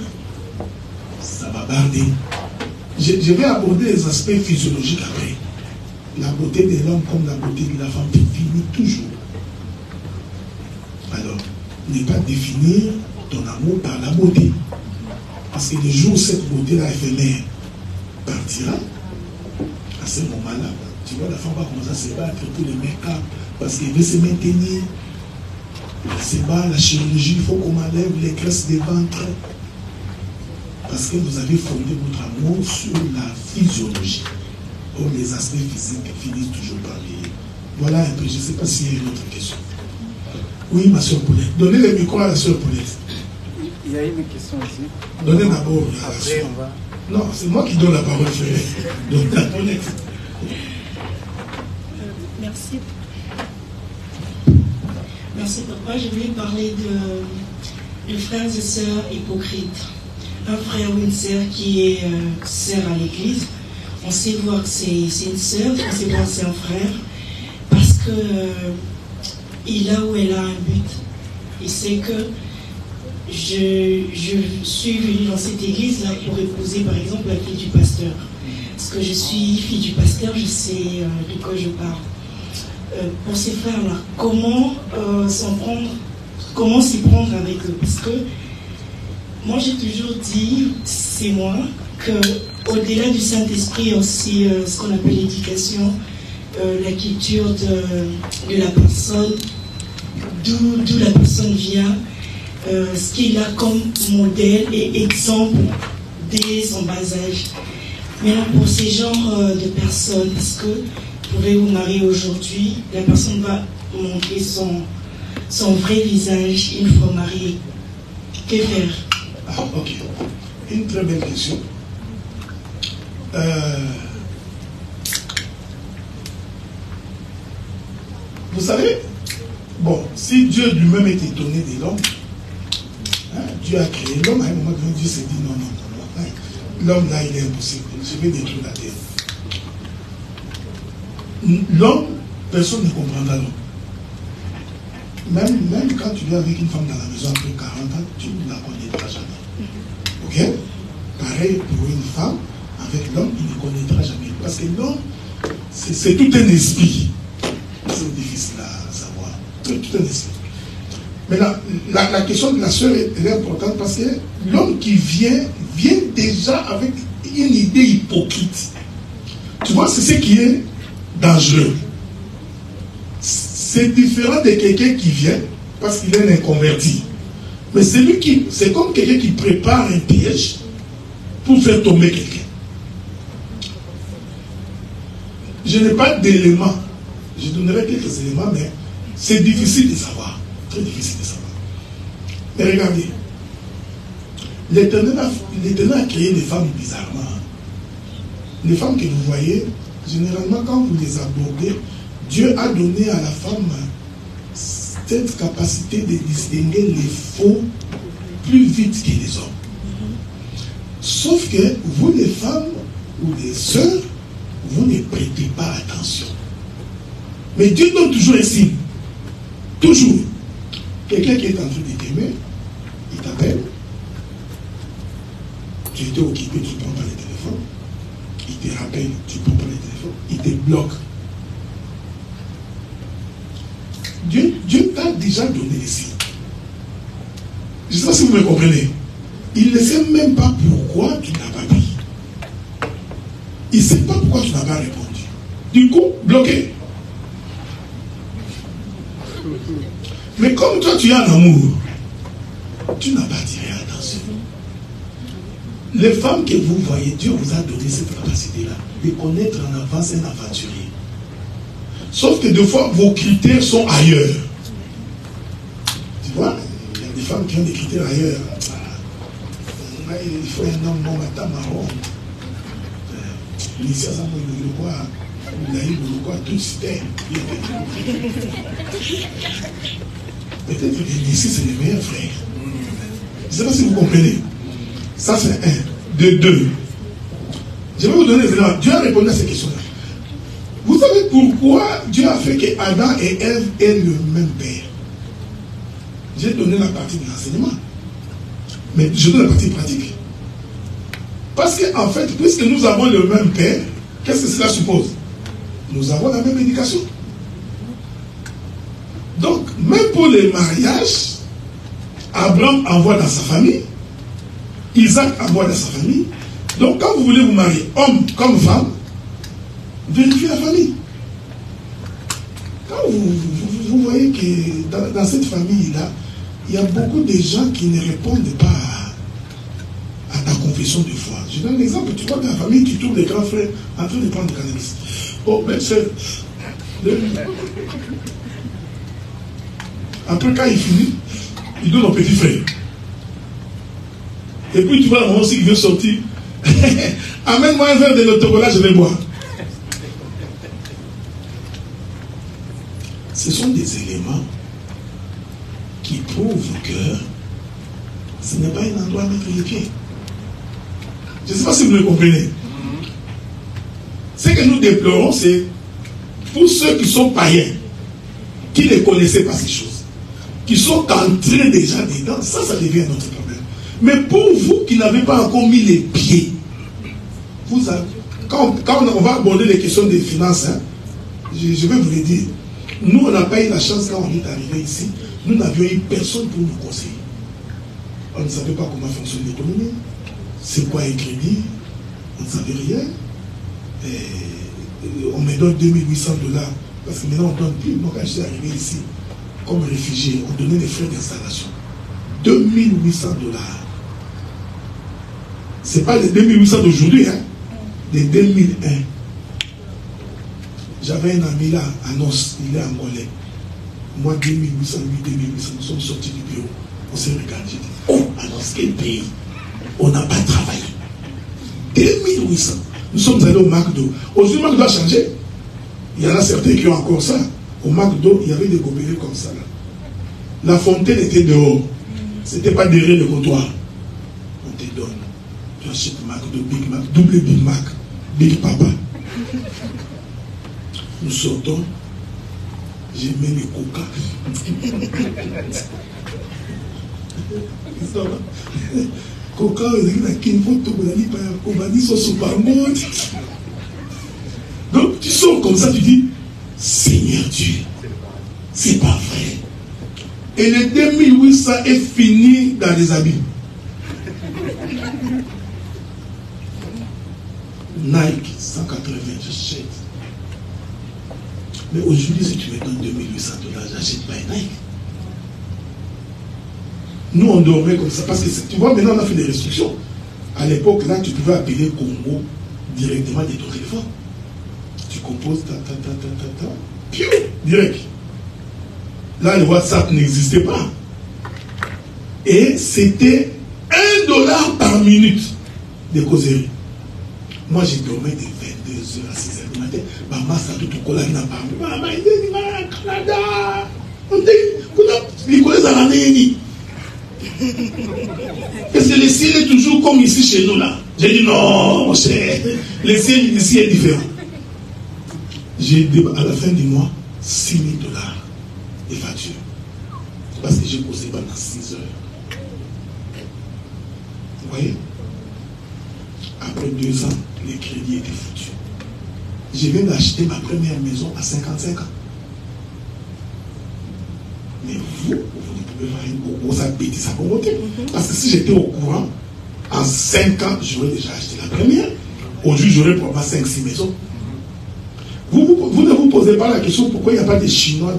ça va barder. Je vais aborder les aspects physiologiques après. La beauté de l'homme comme la beauté de la femme finit toujours. Alors, ne pas définir ton amour par la beauté. Parce que le jour où cette beauté-là éphémère partira, à ce moment-là, tu vois, la femme va commencer à se battre pour les make-up parce qu'elle veut se maintenir. C'est pas la chirurgie, il faut qu'on m'enlève les graisses des ventres. Parce que vous avez fondé votre amour sur la physiologie. Oh, les aspects physiques finissent toujours par lier. Voilà un peu, je ne sais pas s'il y a une autre question. Oui, ma soeur Paulette. Donnez le micro à la soeur Paulette. Il y a une question ici. Donnez d'abord à la Après, soeur. on va... Non, c'est moi qui donne la parole, frère. Donc, la Paulette. Merci. Merci, papa. Je voulais parler de frères et sœurs hypocrites. Un frère ou une sœur qui est sœur à l'église, on sait voir que c'est une sœur, on sait voir que c'est un frère, parce que il a ou elle a un but. Et c'est que je suis venue dans cette église-là pour épouser, par exemple, la fille du pasteur. Parce que je suis fille du pasteur, je sais de quoi je parle. Pour ces frères-là, comment s'y prendre avec eux? Parce que moi, j'ai toujours dit, c'est moi, qu'au-delà du Saint-Esprit, il y a aussi ce qu'on appelle l'éducation, la culture de la personne, d'où la personne vient, ce qu'il a comme modèle et exemple dès son bas âge. Maintenant, pour ces genres de personnes, parce que vous pouvez vous marier aujourd'hui, la personne va montrer son vrai visage une fois mariée. Que faire? Ah, ok. Une très belle question. Vous savez, bon, si Dieu lui-même est étonné de l'homme, hein, Dieu a créé l'homme, à un moment donné, Dieu s'est dit non, non, non, non. L'homme là, il est impossible. Je vais détruire la terre. L'homme, personne ne comprendra l'homme. Même quand tu viens avec une femme dans la maison après 40 ans, tu ne la connaîtras jamais. Ok? Pareil pour une femme, avec l'homme, il ne connaîtra jamais. Parce que l'homme, c'est tout un esprit. C'est difficile à savoir. Tout un esprit. Mais la question de la sœur est importante parce que l'homme qui vient déjà avec une idée hypocrite. Tu vois, c'est ce qui est dangereux. C'est différent de quelqu'un qui vient parce qu'il est un inconverti. Mais c'est comme quelqu'un qui prépare un piège pour faire tomber quelqu'un. Je n'ai pas d'éléments. Je donnerai quelques éléments, mais c'est difficile de savoir. Très difficile de savoir. Mais regardez. L'Éternel a créé des femmes bizarrement. Les femmes que vous voyez, généralement quand vous les abordez, Dieu a donné à la femme cette capacité de distinguer les faux plus vite que les hommes. Sauf que vous les femmes ou les sœurs, vous ne prêtez pas attention. Mais Dieu donne toujours un signe. Toujours. Quelqu'un qui est en train de t'aimer, il t'appelle. Tu étais occupé, tu ne prends pas le téléphone. Il te rappelle, tu ne prends pas le téléphone. Il te bloque. Dieu t'a déjà donné les signes. Je ne sais pas si vous me comprenez. Il ne sait même pas pourquoi tu n'as pas pris. Il ne sait pas pourquoi tu n'as pas répondu. Du coup, bloqué. Mais comme toi tu es en amour, tu n'as pas tiré attention. Les femmes que vous voyez, Dieu vous a donné cette capacité-là de connaître en avance un aventurier. Sauf que des fois, vos critères sont ailleurs. Tu vois, il y a des femmes qui ont des critères ailleurs. Il faut un homme non matin marron. L'Icia, ça me le voit. Il a eu le quoi, tout c'était. Peut-être que ici, c'est les meilleurs frères. Je ne sais pas si vous comprenez. Ça, c'est un. De deux. Je vais vous donner des éléments. Dieu a répondu à ces questions-là. Vous savez pourquoi Dieu a fait que Adam et Ève aient le même père? J'ai donné la partie de l'enseignement. Mais je donne la partie pratique. Parce qu'en fait, puisque nous avons le même père, qu'est-ce que cela suppose? Nous avons la même éducation. Donc, même pour les mariages, Abraham envoie dans sa famille, Isaac envoie dans sa famille. Donc, quand vous voulez vous marier, homme comme femme, vérifiez la famille. Quand vous vous voyez que dans cette famille-là, il y a beaucoup de gens qui ne répondent pas à ta confession de foi. Je donne un exemple. Tu vois, dans la famille, tu trouves des grands frères en train de prendre du cannabis. Oh, mais c'est... Après, quand il finit, il donne au petit frère. Et puis, tu vois la maman aussi qui veut sortir. Amène-moi un verre de l'autocollage, je vais boire. Ce sont des éléments qui prouvent que ce n'est pas un endroit à mettre les pieds. Je ne sais pas si vous le comprenez. Ce que nous déplorons, c'est pour ceux qui sont païens, qui ne connaissaient pas ces choses, qui sont entrés déjà dedans, ça devient notre problème. Mais pour vous qui n'avez pas encore mis les pieds, vous avez, quand on va aborder les questions des finances, hein, je vais vous le dire, nous on n'a pas eu la chance quand on est arrivé ici, nous n'avions eu personne pour nous conseiller. On ne savait pas comment fonctionne l'économie, c'est quoi un crédit, on ne savait rien. Et on me donne $2800, parce que maintenant on ne donne plus. Moi quand je suis arrivé ici, comme réfugié, on donnait des frais d'installation. $2800. Ce n'est pas les 2800 d'aujourd'hui, hein, les 2001. J'avais un ami là, à Nos, il est angolais. Moi, 2800, lui, 2800, nous sommes sortis du bureau. On s'est regardé, j'ai dit, oh, à Nos, quel pays? On n'a pas travaillé. 2800. Nous sommes allés au McDo. Aujourd'hui, le McDo a changé. Il y en a certains qui ont encore ça. Au McDo, il y avait des gobelets comme ça. Là. La fontaine était dehors. Ce n'était pas derrière le comptoir. On te donne. Tu achètes McDo, Big Mac, double Big Mac, Big Papa. Nous sortons. J'ai mis les coca. Coca, donc tu sors comme ça, tu dis, Seigneur Dieu, c'est pas vrai. Et les 2800 est fini dans les habits. Nike, 180, j'achète. Mais aujourd'hui, si tu me donnes $2800, j'achète pas un Nike. Nous, on dormait comme ça. Parce que, tu vois, maintenant, on a fait des restrictions. À l'époque, là, tu pouvais appeler Congo directement de ton téléphone. Tu composes, piou, direct. Là, le WhatsApp n'existait pas. Et c'était $1 par minute de causerie. Moi, j'ai dormi de 22h à 6h du matin. Maman, ça tout au collage n'a pas. Maman, il dit, Canada. On dit, il connaît ça l'année. Est-ce que le ciel est toujours comme ici chez nous là? J'ai dit non, mon cher. Le ciel ici est différent. J'ai à la fin du mois $6000 de facture. Parce que j'ai posé pendant 6 heures. Vous voyez? Après 2 ans, les crédits étaient foutus. Je viens d'acheter ma première maison à 55 ans. Mais vous ne pouvez pas une grosse bêtise à monter. Parce que si j'étais au courant, en 5 ans, j'aurais déjà acheté la première. Aujourd'hui, j'aurais probablement 5-6 maisons. Vous ne vous posez pas la question pourquoi il n'y a pas de Chinois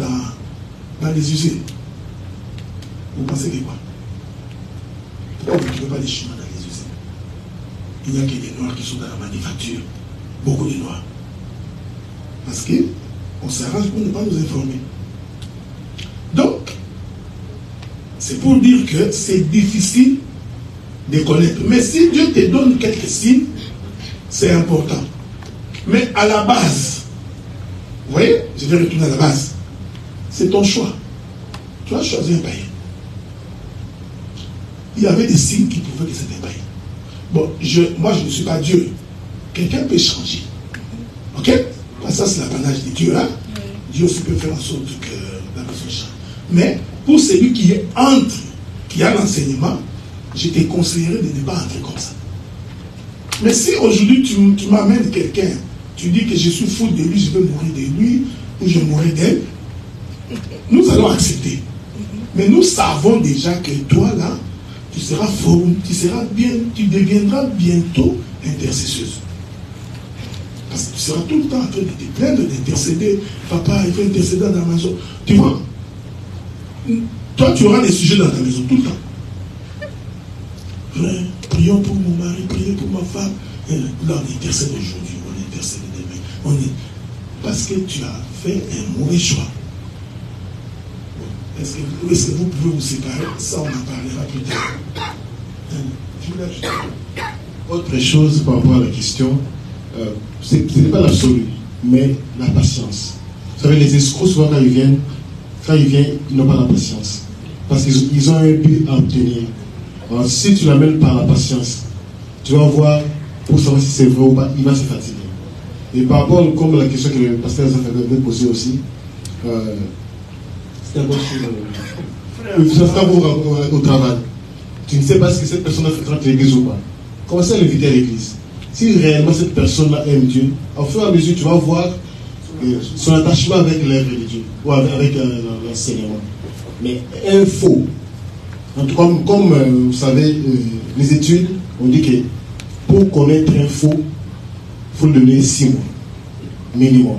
dans les usines. Vous pensez que quoi? Pourquoi vous ne trouvez pas de Chinois dans les usines? Il n'y a que des Noirs qui sont dans la manufacture. Beaucoup de Noirs. Parce qu'on s'arrange pour ne pas nous informer. Donc, c'est pour dire que c'est difficile de connaître. Mais si Dieu te donne quelques signes, c'est important. Mais à la base, vous voyez, je vais retourner à la base. C'est ton choix. Tu as choisi un païen. Il y avait des signes qui prouvaient que c'était un païen. Bon, moi je ne suis pas Dieu. Quelqu'un peut changer. Ok? Parce que ça c'est l'apanage de Dieu. Hein? Dieu aussi peut faire en sorte que la personne change. Mais pour celui qui entre, qui a l'enseignement, je te conseillerais de ne pas entrer comme ça. Mais si aujourd'hui tu m'amènes quelqu'un, tu dis que je suis fou de lui, je veux mourir de lui, ou je mourrai d'elle, nous allons accepter. Mais nous savons déjà que toi là, tu seras formé, tu deviendras bientôt intercesseuse. Parce que tu seras tout le temps en train de te plaindre, d'intercéder. Papa, il faut intercéder dans la maison. Tu vois, toi, tu auras des sujets dans ta maison tout le temps. Frère, prions pour mon mari, prions pour ma femme. Et là, on intercède aujourd'hui, on intercède demain. Parce que tu as fait un mauvais choix. Est-ce que vous pouvez vous séparer? Ça, on en parlera plus tard. Autre chose par rapport à la question, ce n'est pas l'absolu, mais la patience. Vous savez, les escrocs, souvent, quand ils viennent, ils n'ont pas la patience. Parce qu'ils ont un but à obtenir. Alors, si tu l'amènes par la patience, tu vas voir, pour savoir si c'est vrai ou pas, il va se fatiguer. Et par rapport, comme la question que le pasteur avait posée aussi, c'est un bon au travail. Tu ne sais pas ce que cette personne a fait dans l'église ou pas. Commencez à l'inviter à l'église. Si réellement cette personne-là aime Dieu, au fur et à mesure, tu vas voir son attachement avec l'œuvre de Dieu ou avec l'enseignement. Mais un faux. En tout cas, comme vous savez, les études, on dit que pour connaître un faux, il faut le donner 6 mois minimum.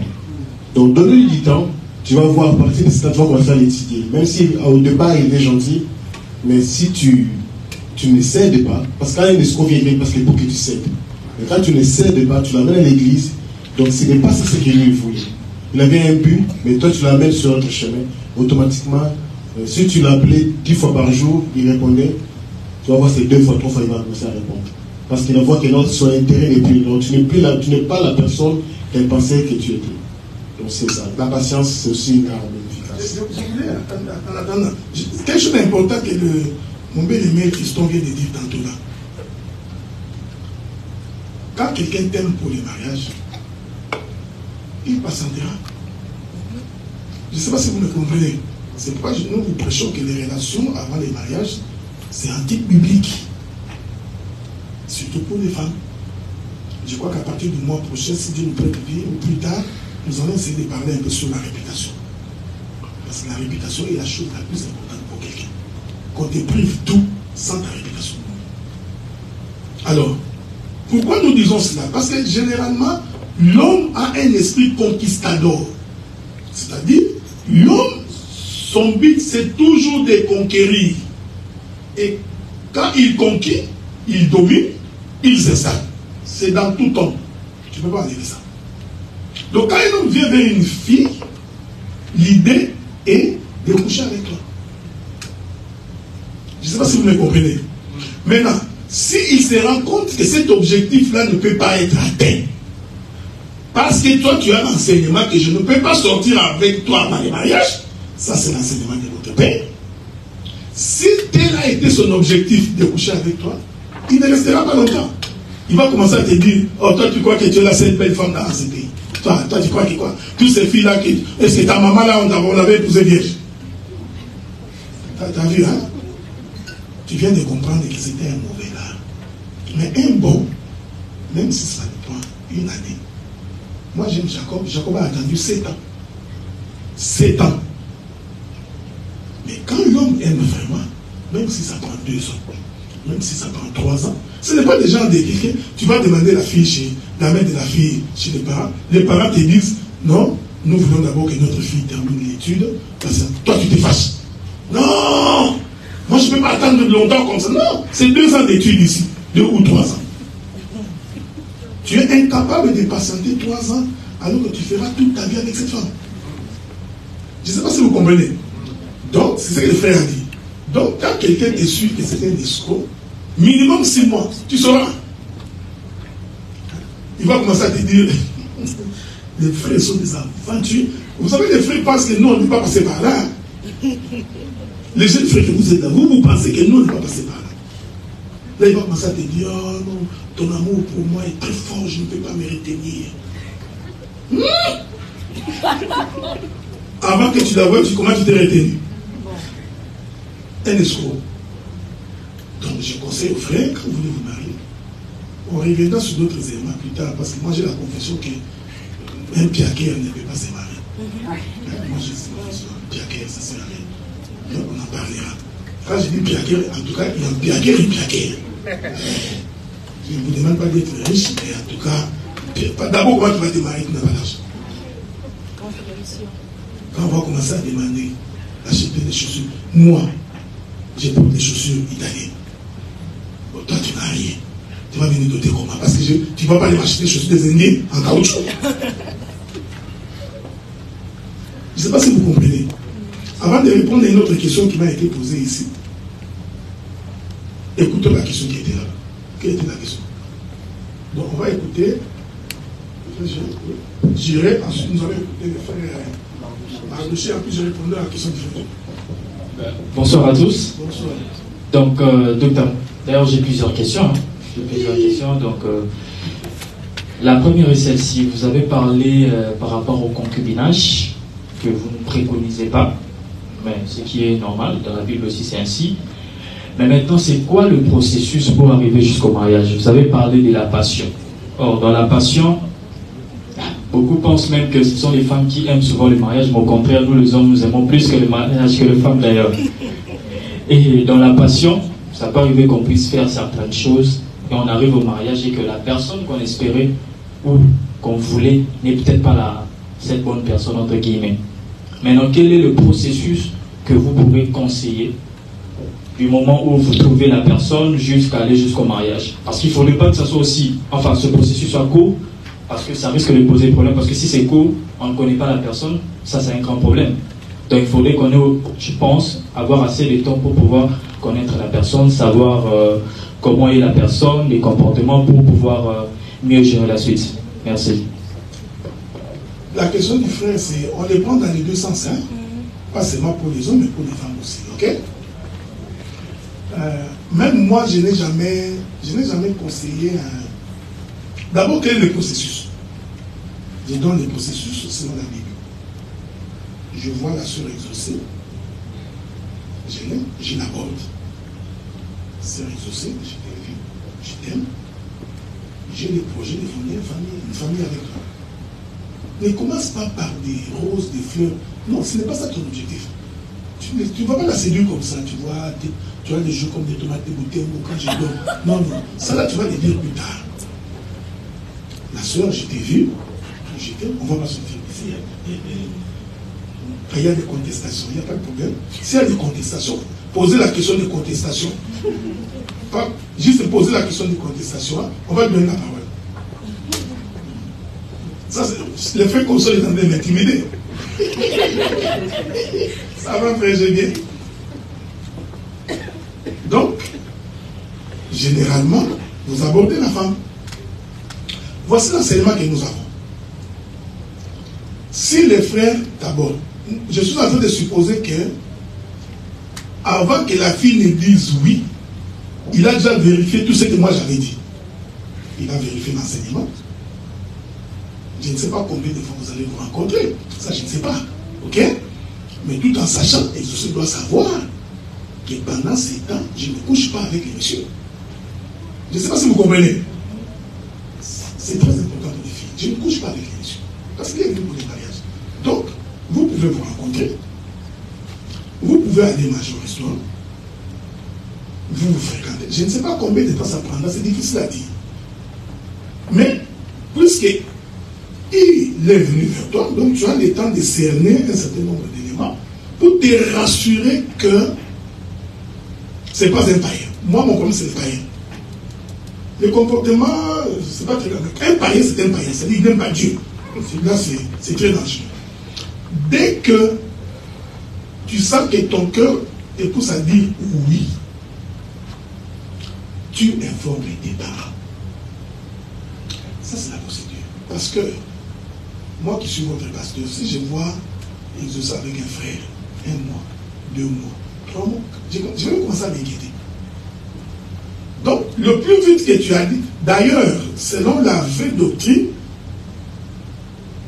Donc, donne-lui du temps, tu vas voir, à partir de ce temps, tu vas commencer à l'étudier. Même si au départ, il est gentil, mais si tu ne cèdes pas, parce que quand un escroc vient, parce qu'il faut que tu cèdes. Mais quand tu ne cèdes pas, tu l'amènes à l'église, donc ce n'est pas ça ce qu'il lui voulait. Il avait un but, mais toi tu l'amènes sur notre chemin. Automatiquement, si tu l'appelais 10 fois par jour, il répondait, tu vas voir ces 2 fois, 3 fois, il va commencer à répondre. Parce qu'il voit que son intérêt n'est plus là. Tu n'es pas la personne qu'elle pensait que tu étais. Donc c'est ça. La patience, c'est aussi une arme efficace. Attends. Quelque chose d'important que mon bien-aimé Christon vient de dire tantôt là. Quand quelqu'un t'aime pour les mariages, il patientera. Je ne sais pas si vous me comprenez. C'est pourquoi nous vous prêchons que les relations avant les mariages, c'est anti-biblique. Surtout pour les femmes. Je crois qu'à partir du mois prochain, si Dieu nous prête vie, ou plus tard, nous allons essayer de parler un peu sur la réputation. Parce que la réputation est la chose la plus importante pour quelqu'un. Qu'on te prive tout sans ta réputation. Alors, pourquoi nous disons cela? Parce que généralement, l'homme a un esprit conquistador. C'est-à-dire, l'homme, son but, c'est toujours de conquérir. Et quand il conquiert, il domine, il s'installe. C'est dans tout temps. Tu ne peux pas enlever ça. Donc quand un homme vient vers une fille, l'idée est de coucher avec toi. Je ne sais pas si vous me comprenez. Maintenant, s'il se rend compte que cet objectif-là ne peut pas être atteint, parce que toi tu as l'enseignement que je ne peux pas sortir avec toi avant les mariages, ça c'est l'enseignement de votre père. Si tel a été son objectif de coucher avec toi, il ne restera pas longtemps. Il va commencer à te dire, oh toi tu crois que tu es la seule belle femme dans ce pays. Toi tu crois que quoi? Toutes ces filles-là, est-ce que ta maman là, on l'avait épousée vierge? T'as vu, hein? Tu viens de comprendre que c'était un mauvais gars. Mais un bon, même si ça prend une année. Moi j'aime Jacob. Jacob a attendu 7 ans. 7 ans. Mais quand l'homme aime vraiment, même si ça prend 2 ans, même si ça prend 3 ans, ce n'est pas des gens dédiés. Tu vas demander la mère de la fille chez les parents. Les parents te disent, non, nous voulons d'abord que notre fille termine l'étude, parce que toi tu te fâches. Non, moi je ne peux pas attendre longtemps comme ça. Non, c'est 2 ans d'études ici, 2 ou 3 ans. Tu es incapable de patienter 3 ans alors que tu feras toute ta vie avec cette femme. Je ne sais pas si vous comprenez. Donc, c'est ce que le frère a dit. Donc, quand quelqu'un te suit que c'est un escroc, minimum 6 mois, tu sauras. Il va commencer à te dire, les frères sont des aventures. Vous savez, les frères pensent que nous, on ne peut pas passer par là. Les jeunes frères que vous êtes là, vous pensez que nous, on ne peut pas passer par là. Là, il va commencer à te dire, oh non, ton amour pour moi est très fort, je ne peux pas me retenir. Avant que tu la vois, comment tu t'es retenu? Un escroc. Donc je conseille aux frères, quand vous voulez vous marier, on reviendra sur d'autres éléments plus tard, parce que moi j'ai la confession qu'un piaquer ne peut pas se marier. Moi j'ai cette confession, un piaquer, ça sert à rien. Donc on en parlera. Quand je dis piaquer, en tout cas, il y a un piaquer et un piaquer. Je ne vous demande pas d'être riche, mais en tout cas, D'abord, comment tu vas démarrer, tu n'as pas d'argent. Quand on va commencer à demander, acheter des chaussures, moi, j'ai pris des chaussures italiennes. Bon, toi, tu n'as rien. Tu vas venir doter comment? Parce que tu ne vas pas aller m'acheter des chaussures des Indiens en caoutchouc. Je ne sais pas si vous comprenez. Avant de répondre à une autre question qui m'a été posée ici, écoutez la question qui était là. Quelle était la question? Donc on va écouter. J'irai, ensuite nous allons écouter les frères Mardoché, en plus je répondrai à la question différente. Bonsoir à tous. Bonsoir. Donc, docteur, d'ailleurs j'ai plusieurs questions. Donc, la première est celle-ci. Vous avez parlé par rapport au concubinage, que vous ne préconisez pas, mais ce qui est normal, dans la Bible aussi c'est ainsi. Mais maintenant, c'est quoi le processus pour arriver jusqu'au mariage? Vous avez parlé de la passion. Or, dans la passion, beaucoup pensent même que ce sont les femmes qui aiment souvent le mariage, mais au contraire, nous les hommes, nous aimons plus que le mariage que les femmes d'ailleurs. Et dans la passion, ça peut arriver qu'on puisse faire certaines choses, et on arrive au mariage et que la personne qu'on espérait ou qu'on voulait n'est peut-être pas cette bonne personne, entre guillemets. Maintenant, quel est le processus que vous pourrez conseiller du moment où vous trouvez la personne jusqu'à aller jusqu'au mariage? Parce qu'il ne faudrait pas que ça soit aussi, enfin, ce processus soit court, parce que ça risque de poser problème. Parce que si c'est court, on ne connaît pas la personne, ça c'est un grand problème. Donc il faudrait qu'on ait, je pense, avoir assez de temps pour pouvoir connaître la personne, savoir comment est la personne, les comportements pour pouvoir mieux gérer la suite. Merci. La question du frère, c'est, on les prend dans les deux sens, hein? Pas seulement pour les hommes, mais pour les femmes aussi, ok? Même moi, je n'ai jamais conseillé un... D'abord, quel est le processus? Je donne le processus selon la Bible. Je vois la sœur exaucée, je l'aime, je l'aborde. Sœur exaucée, je t'ai vu, je t'aime, j'ai des projets de fonder une famille avec toi. Ne commence pas par des roses, des fleurs. Non, ce n'est pas ça ton objectif. Tu ne vas pas la séduire comme ça, tu vois des jeux comme des tomates, des bouteilles, quand je dors. Non, non, ça là tu vas le dire plus tard. La soeur, je t'ai vu, je t'aime, on va pas sortir ici. Il y a des contestations, il n'y a pas de problème. S'il y a des contestations, posez la question de contestation. Pas juste poser la question de contestation, on va lui donner la parole. Ça, c'est le fait qu'on soit les train de m'intimider. Ça va faire bien. Donc, généralement, vous abordez la femme. Voici l'enseignement que nous avons. Si les frères t'abordent, je suis en train de supposer que, avant que la fille ne dise oui, il a déjà vérifié tout ce que moi j'avais dit. Il a vérifié l'enseignement. Je ne sais pas combien de fois vous allez vous rencontrer. Ça, je ne sais pas. Ok? Mais tout en sachant, et je dois savoir que pendant ces temps, je ne couche pas avec les messieurs. Je ne sais pas si vous comprenez. C'est très important pour les filles. Je ne couche pas avec les messieurs. Parce qu'il y a une pour les mariages. Donc, vous pouvez vous rencontrer. Vous pouvez aller manger au restaurant. Vous vous fréquentez. Je ne sais pas combien de temps ça prendra. C'est difficile à dire. Mais, puisque il est venu vers toi, donc tu as le temps de cerner un certain nombre d'éléments pour te rassurer que ce n'est pas un païen. Moi, mon problème, c'est le païen. Le comportement, c'est pas très grave. Un païen, c'est un païen. C'est-à-dire qu'il n'aime pas Dieu. Celui-là, c'est très dangereux. Dès que tu sens que ton cœur te pousse à dire oui, tu informes tes parents. Ça, c'est la procédure. Parce que moi qui suis votre pasteur, si je vois exaucer avec un frère, 1 mois, 2 mois, 3 mois, je vais commencer à m'inquiéter. Donc, le plus vite que tu as dit, d'ailleurs, selon la vraie doctrine,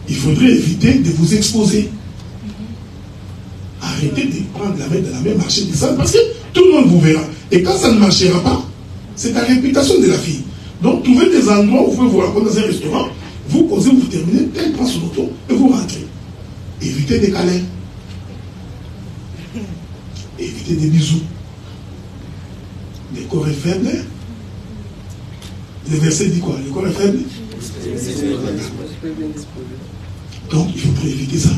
il faudrait éviter de vous exposer. Arrêtez de prendre la main dans la main, marcher de ça, parce que tout le monde vous verra. Et quand ça ne marchera pas, c'est la réputation de la fille. Donc, trouvez des endroits où vous pouvez vous rencontrer dans un restaurant, vous causez, vous terminez, elle prend son auto et vous rentrez. Évitez des câlins. Évitez des bisous. Des corps faibles. Le verset dit quoi? Le corps est faible. Donc il faudrait éviter ça.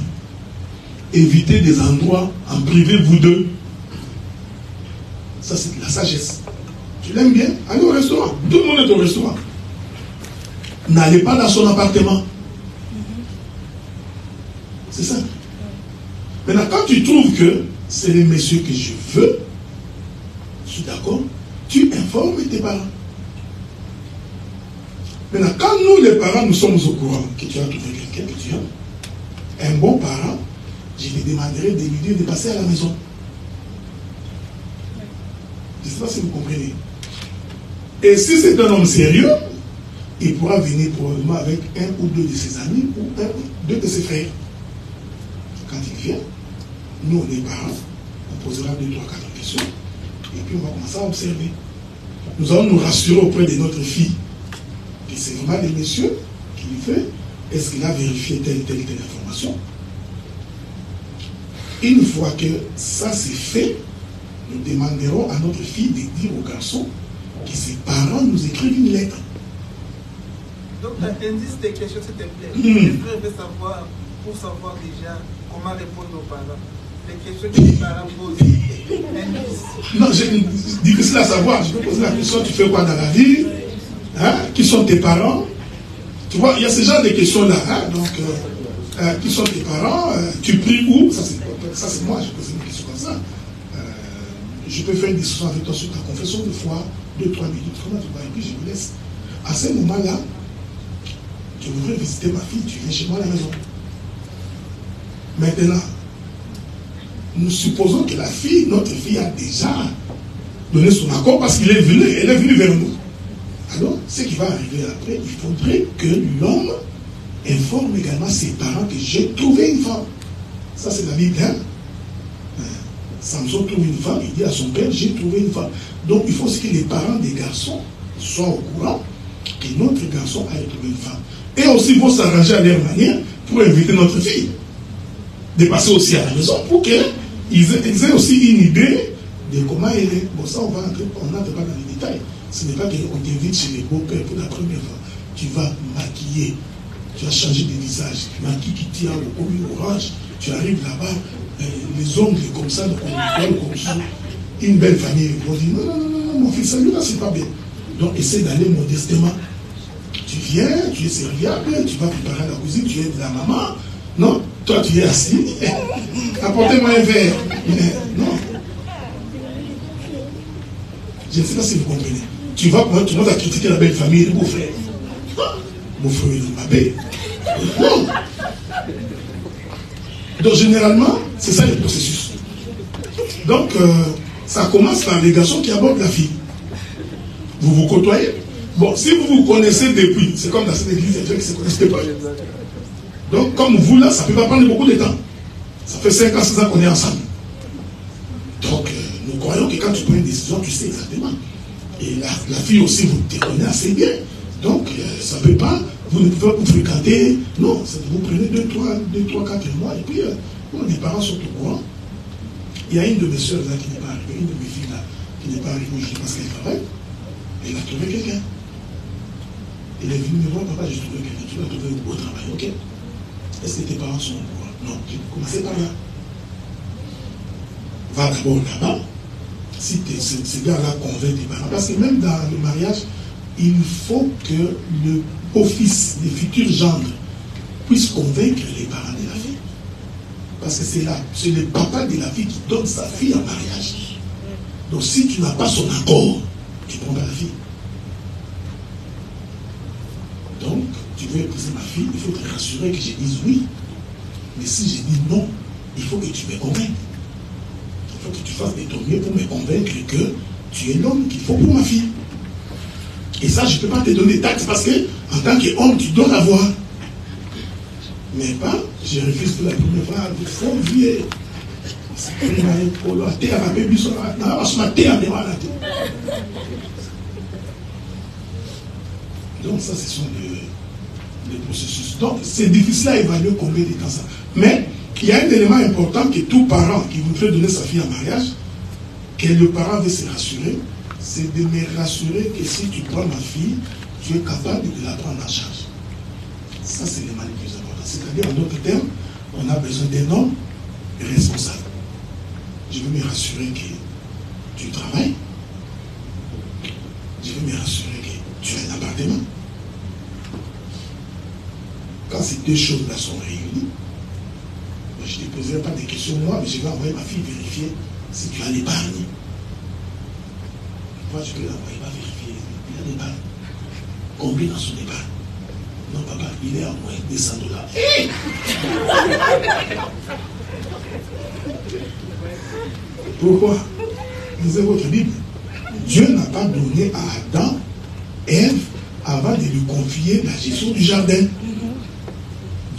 Éviter des endroits en privé, vous deux. Ça, c'est de la sagesse. Tu l'aimes bien? Allez au restaurant. Tout le monde est au restaurant. N'allez pas dans son appartement. C'est ça. Maintenant, quand tu trouves que c'est les messieurs que je veux, je suis d'accord, tu informes tes parents. Maintenant, quand nous, les parents, nous sommes au courant que tu as trouvé quelqu'un que tu aimes, un bon parent, je lui demanderai de lui dire de passer à la maison. Je ne sais pas si vous comprenez. Et si c'est un homme sérieux, il pourra venir probablement avec un ou deux de ses amis ou un ou deux de ses frères. Quand il vient, nous, les parents, on posera 2, 3, 4 questions et puis on va commencer à observer. Nous allons nous rassurer auprès de notre fille que c'est vraiment les messieurs qui lui fait. Est-ce qu'il a vérifié telle information? Une fois que ça c'est fait, nous demanderons à notre fille de dire au garçon que ses parents nous écrivent une lettre. Donc, tu as indice des questions, s'il te plaît. Les frères veulent savoir, pour savoir déjà comment répondre aux parents. Les questions que les parents posent. Indice. Non, c'est difficile à savoir. Je peux poser la question, tu fais quoi dans la vie? Hein? Qui sont tes parents? Tu vois, il y a ce genre de questions-là. Hein? Donc, qui sont tes parents? Tu pries où? Ça, c'est moi, je pose une question comme ça. Je peux faire une discussion avec toi sur ta confession de foi, 2-3 minutes, comment tu vas, et puis je me laisse. À ce moment-là, je voudrais visiter ma fille, tu viens chez moi à la maison. Maintenant, nous supposons que la fille, notre fille, a déjà donné son accord parce qu'elle est venue vers nous. Alors, ce qui va arriver après, il faudrait que l'homme informe également ses parents que j'ai trouvé une femme. Ça, c'est la Bible, hein? Samson trouve une femme, il dit à son père, j'ai trouvé une femme. Donc, il faut aussi que les parents des garçons soient au courant que notre garçon a trouvé une femme. Et aussi, ils vont s'arranger à leur manière pour inviter notre fille de passer aussi à la maison pour qu'ils aient aussi une idée de comment elle est. Bon, ça, on n'entre pas dans les détails. Ce n'est pas qu'on t'invite chez les beaux-pères pour la première fois. Tu vas maquiller, tu vas changer de visage, maquille qui tient au orange, tu arrives là-bas, les ongles comme ça, donc on colle comme ça. Une belle famille, ils vont dire non, mon fils, celui-là, c'est pas bien. Donc, essaie d'aller modestement. Tu viens, tu es serviable, tu vas préparer la cuisine, tu es de la maman. Non, toi, tu es assis. Apportez-moi un verre. Non. Je ne sais pas si vous comprenez. Tu vas critiquer la belle famille, le beau-frère. Mon frère, il est ma belle. Non. Donc, généralement, c'est ça le processus. Donc, ça commence par les garçons qui abordent la fille. Vous vous côtoyez. Bon, si vous vous connaissez depuis, c'est comme dans cette église, il y a des gens qui ne se connaissent pas. Donc, comme vous là, ça ne peut pas prendre beaucoup de temps. Ça fait 5 ans, 6 ans qu'on est ensemble. Donc, nous croyons que quand tu prends une décision, tu sais exactement. Et la fille aussi, vous te connaissez assez bien. Donc, ça ne peut pas, vous ne pouvez pas vous fréquenter. Non, vous prenez 2, 3, 4 mois, et puis, les parents sont au courant. Il y a une de mes soeurs là qui n'est pas arrivée, une de mes filles là qui n'est pas arrivée aujourd'hui parce qu'elle travaille. Elle a trouvé quelqu'un. Elle est venue me voir, papa, j'ai trouvé quelqu'un. Tu vas trouver un beau travail, ok? Est-ce que tes parents sont au courant? Non, j'ai commencé par là. Va d'abord là-bas. Si ces gars-là convainc tes parents, parce que même dans le mariage, il faut que le beau-fils, les futurs gendres, puissent convaincre les parents de la fille. Parce que c'est le papa de la fille qui donne sa fille en mariage. Donc si tu n'as pas son accord, tu ne prends pas la fille. Donc, tu veux épouser ma fille, il faut te rassurer que je dise oui. Mais si je dis non, il faut que tu me convainques. Il faut que tu fasses de ton mieux pour me convaincre que tu es l'homme qu'il faut pour ma fille. Et ça, je ne peux pas te donner d'acte parce que, en tant qu'homme, tu dois l'avoir. Mais pas, je refuse pour la première fois, il faut vieux. Donc ça, ce sont les processus. Donc c'est difficile à évaluer combien de temps ça. Mais il y a un élément important que tout parent qui voudrait donner sa fille en mariage, que le parent veut se rassurer, c'est de me rassurer que si tu prends ma fille, tu es capable de la prendre en charge. Ça, c'est l'élément le plus important. C'est-à-dire, en d'autres termes, on a besoin d'un homme responsable. Je veux me rassurer que tu travailles. Je veux me rassurer que tu as un appartement. Quand ces deux choses-là sont réunies, je ne te poserai pas des questions moi, mais je vais envoyer ma fille vérifier si tu as l'épargne. Moi, je peux l'envoyer, pas vérifier. Il a l'épargne. Combien dans son épargne? Non, papa, il est à moins de $200. Pourquoi? Lisez votre Bible. Dieu n'a pas donné à Adam, Ève, avant de lui confier la gestion du jardin.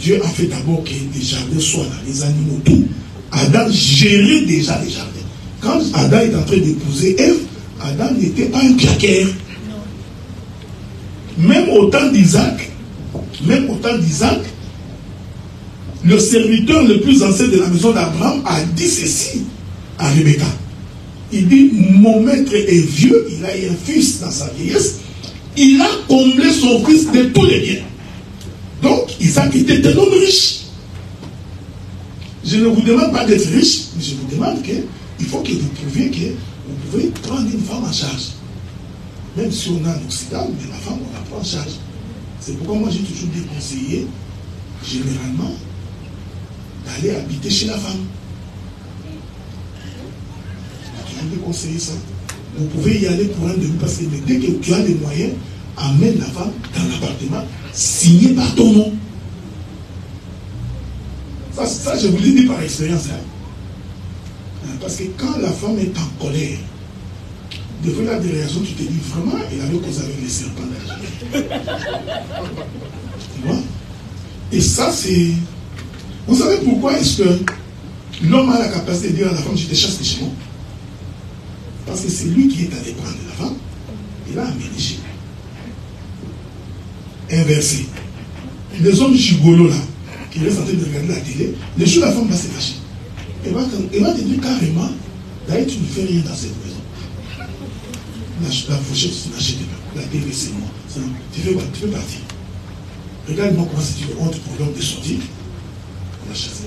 Dieu a fait d'abord que les jardins soient là, les animaux, tout. Adam gérait déjà les jardins. Quand Adam est en train d'épouser Ève, Adam n'était pas un claqueur. Même au temps d'Isaac, le serviteur le plus ancien de la maison d'Abraham a dit ceci à Rebecca. Il dit, mon maître est vieux, il a eu un fils dans sa vieillesse, il a comblé son fils de tous les biens. Donc, Isaac était un homme riche. Je ne vous demande pas d'être riche, mais je vous demande qu'il faut que vous prouviez que vous pouvez prendre une femme en charge. Même si on a en Occident, mais la femme, on la prend en charge. C'est pourquoi moi, j'ai toujours déconseillé, généralement, d'aller habiter chez la femme. J'ai toujours déconseillé ça. Vous pouvez y aller pour un demi, parce que dès que tu as les moyens, amène la femme dans l'appartement, signé par ton nom. Ça, je vous l'ai dit par expérience. Parce que quand la femme est en colère, des fois, il y a des réactions, tu te dis vraiment, il avait causé avec les serpents dans la tu vois? Et ça, c'est... Vous savez pourquoi est-ce que l'homme a la capacité de dire à la femme, je te chasse de chez moi? Parce que c'est lui qui est allé prendre la femme et l'a amené chez lui. Inversé. Les hommes gigolos là, qui restent en train de regarder la télé, le jour la femme va se fâcher. Elle va te dire carrément, d'ailleurs tu ne fais rien dans cette maison. La fourchette, tu n'achètes pas. La télé, c'est moi. Tu fais partir. Regarde-moi comment c'est une honte pour l'homme de sortir. On a chassé.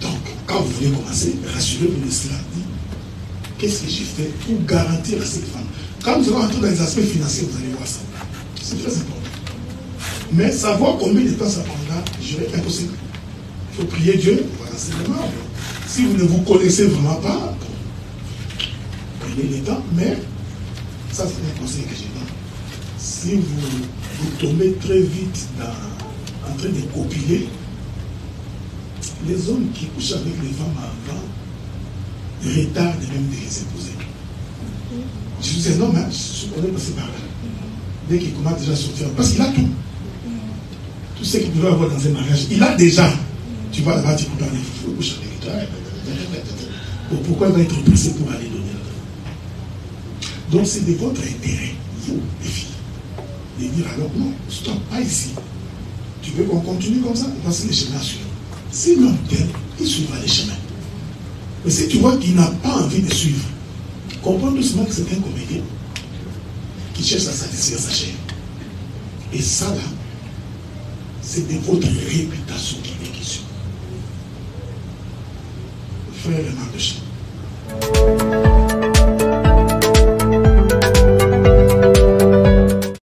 Donc, quand vous voulez commencer, rassurez-vous de cela. Qu'est-ce que j'ai fait pour garantir à cette femme? Quand nous allons entrer dans les aspects financiers, vous allez voir ça. C'est très important. Mais savoir combien de temps ça prendra, je vais impossible. Il faut prier Dieu pour l'enseignement. Si vous ne vous connaissez vraiment pas, prenez le temps, mais ça c'est un conseil que je donne. Si vous tombez très vite en train de copier, les hommes qui couchent avec les femmes avant retardent même de les épouser. Je suis un homme, je connais passer par là. Dès qu'il commence déjà à sortir, parce qu'il a tout. Tout ce qu'il pouvait avoir dans un mariage, il a déjà. Tu vas là-bas, tu peux parler, il faut coucher avec toi. Pourquoi il va être pressé pour aller donner là? Donc c'est de votre intérêt, vous, les filles, de dire alors non, stop, pas ici. Tu veux qu'on continue comme ça? Voici les chemins à suivre. Si l'homme t'aime, il suivra les chemins. Mais si tu vois qu'il n'a pas envie de suivre, comprends doucement que c'est un comédien qui cherche à satisfaire sa chair. Et ça là, c'est de votre réputation qui est question. Frère Emmanuel.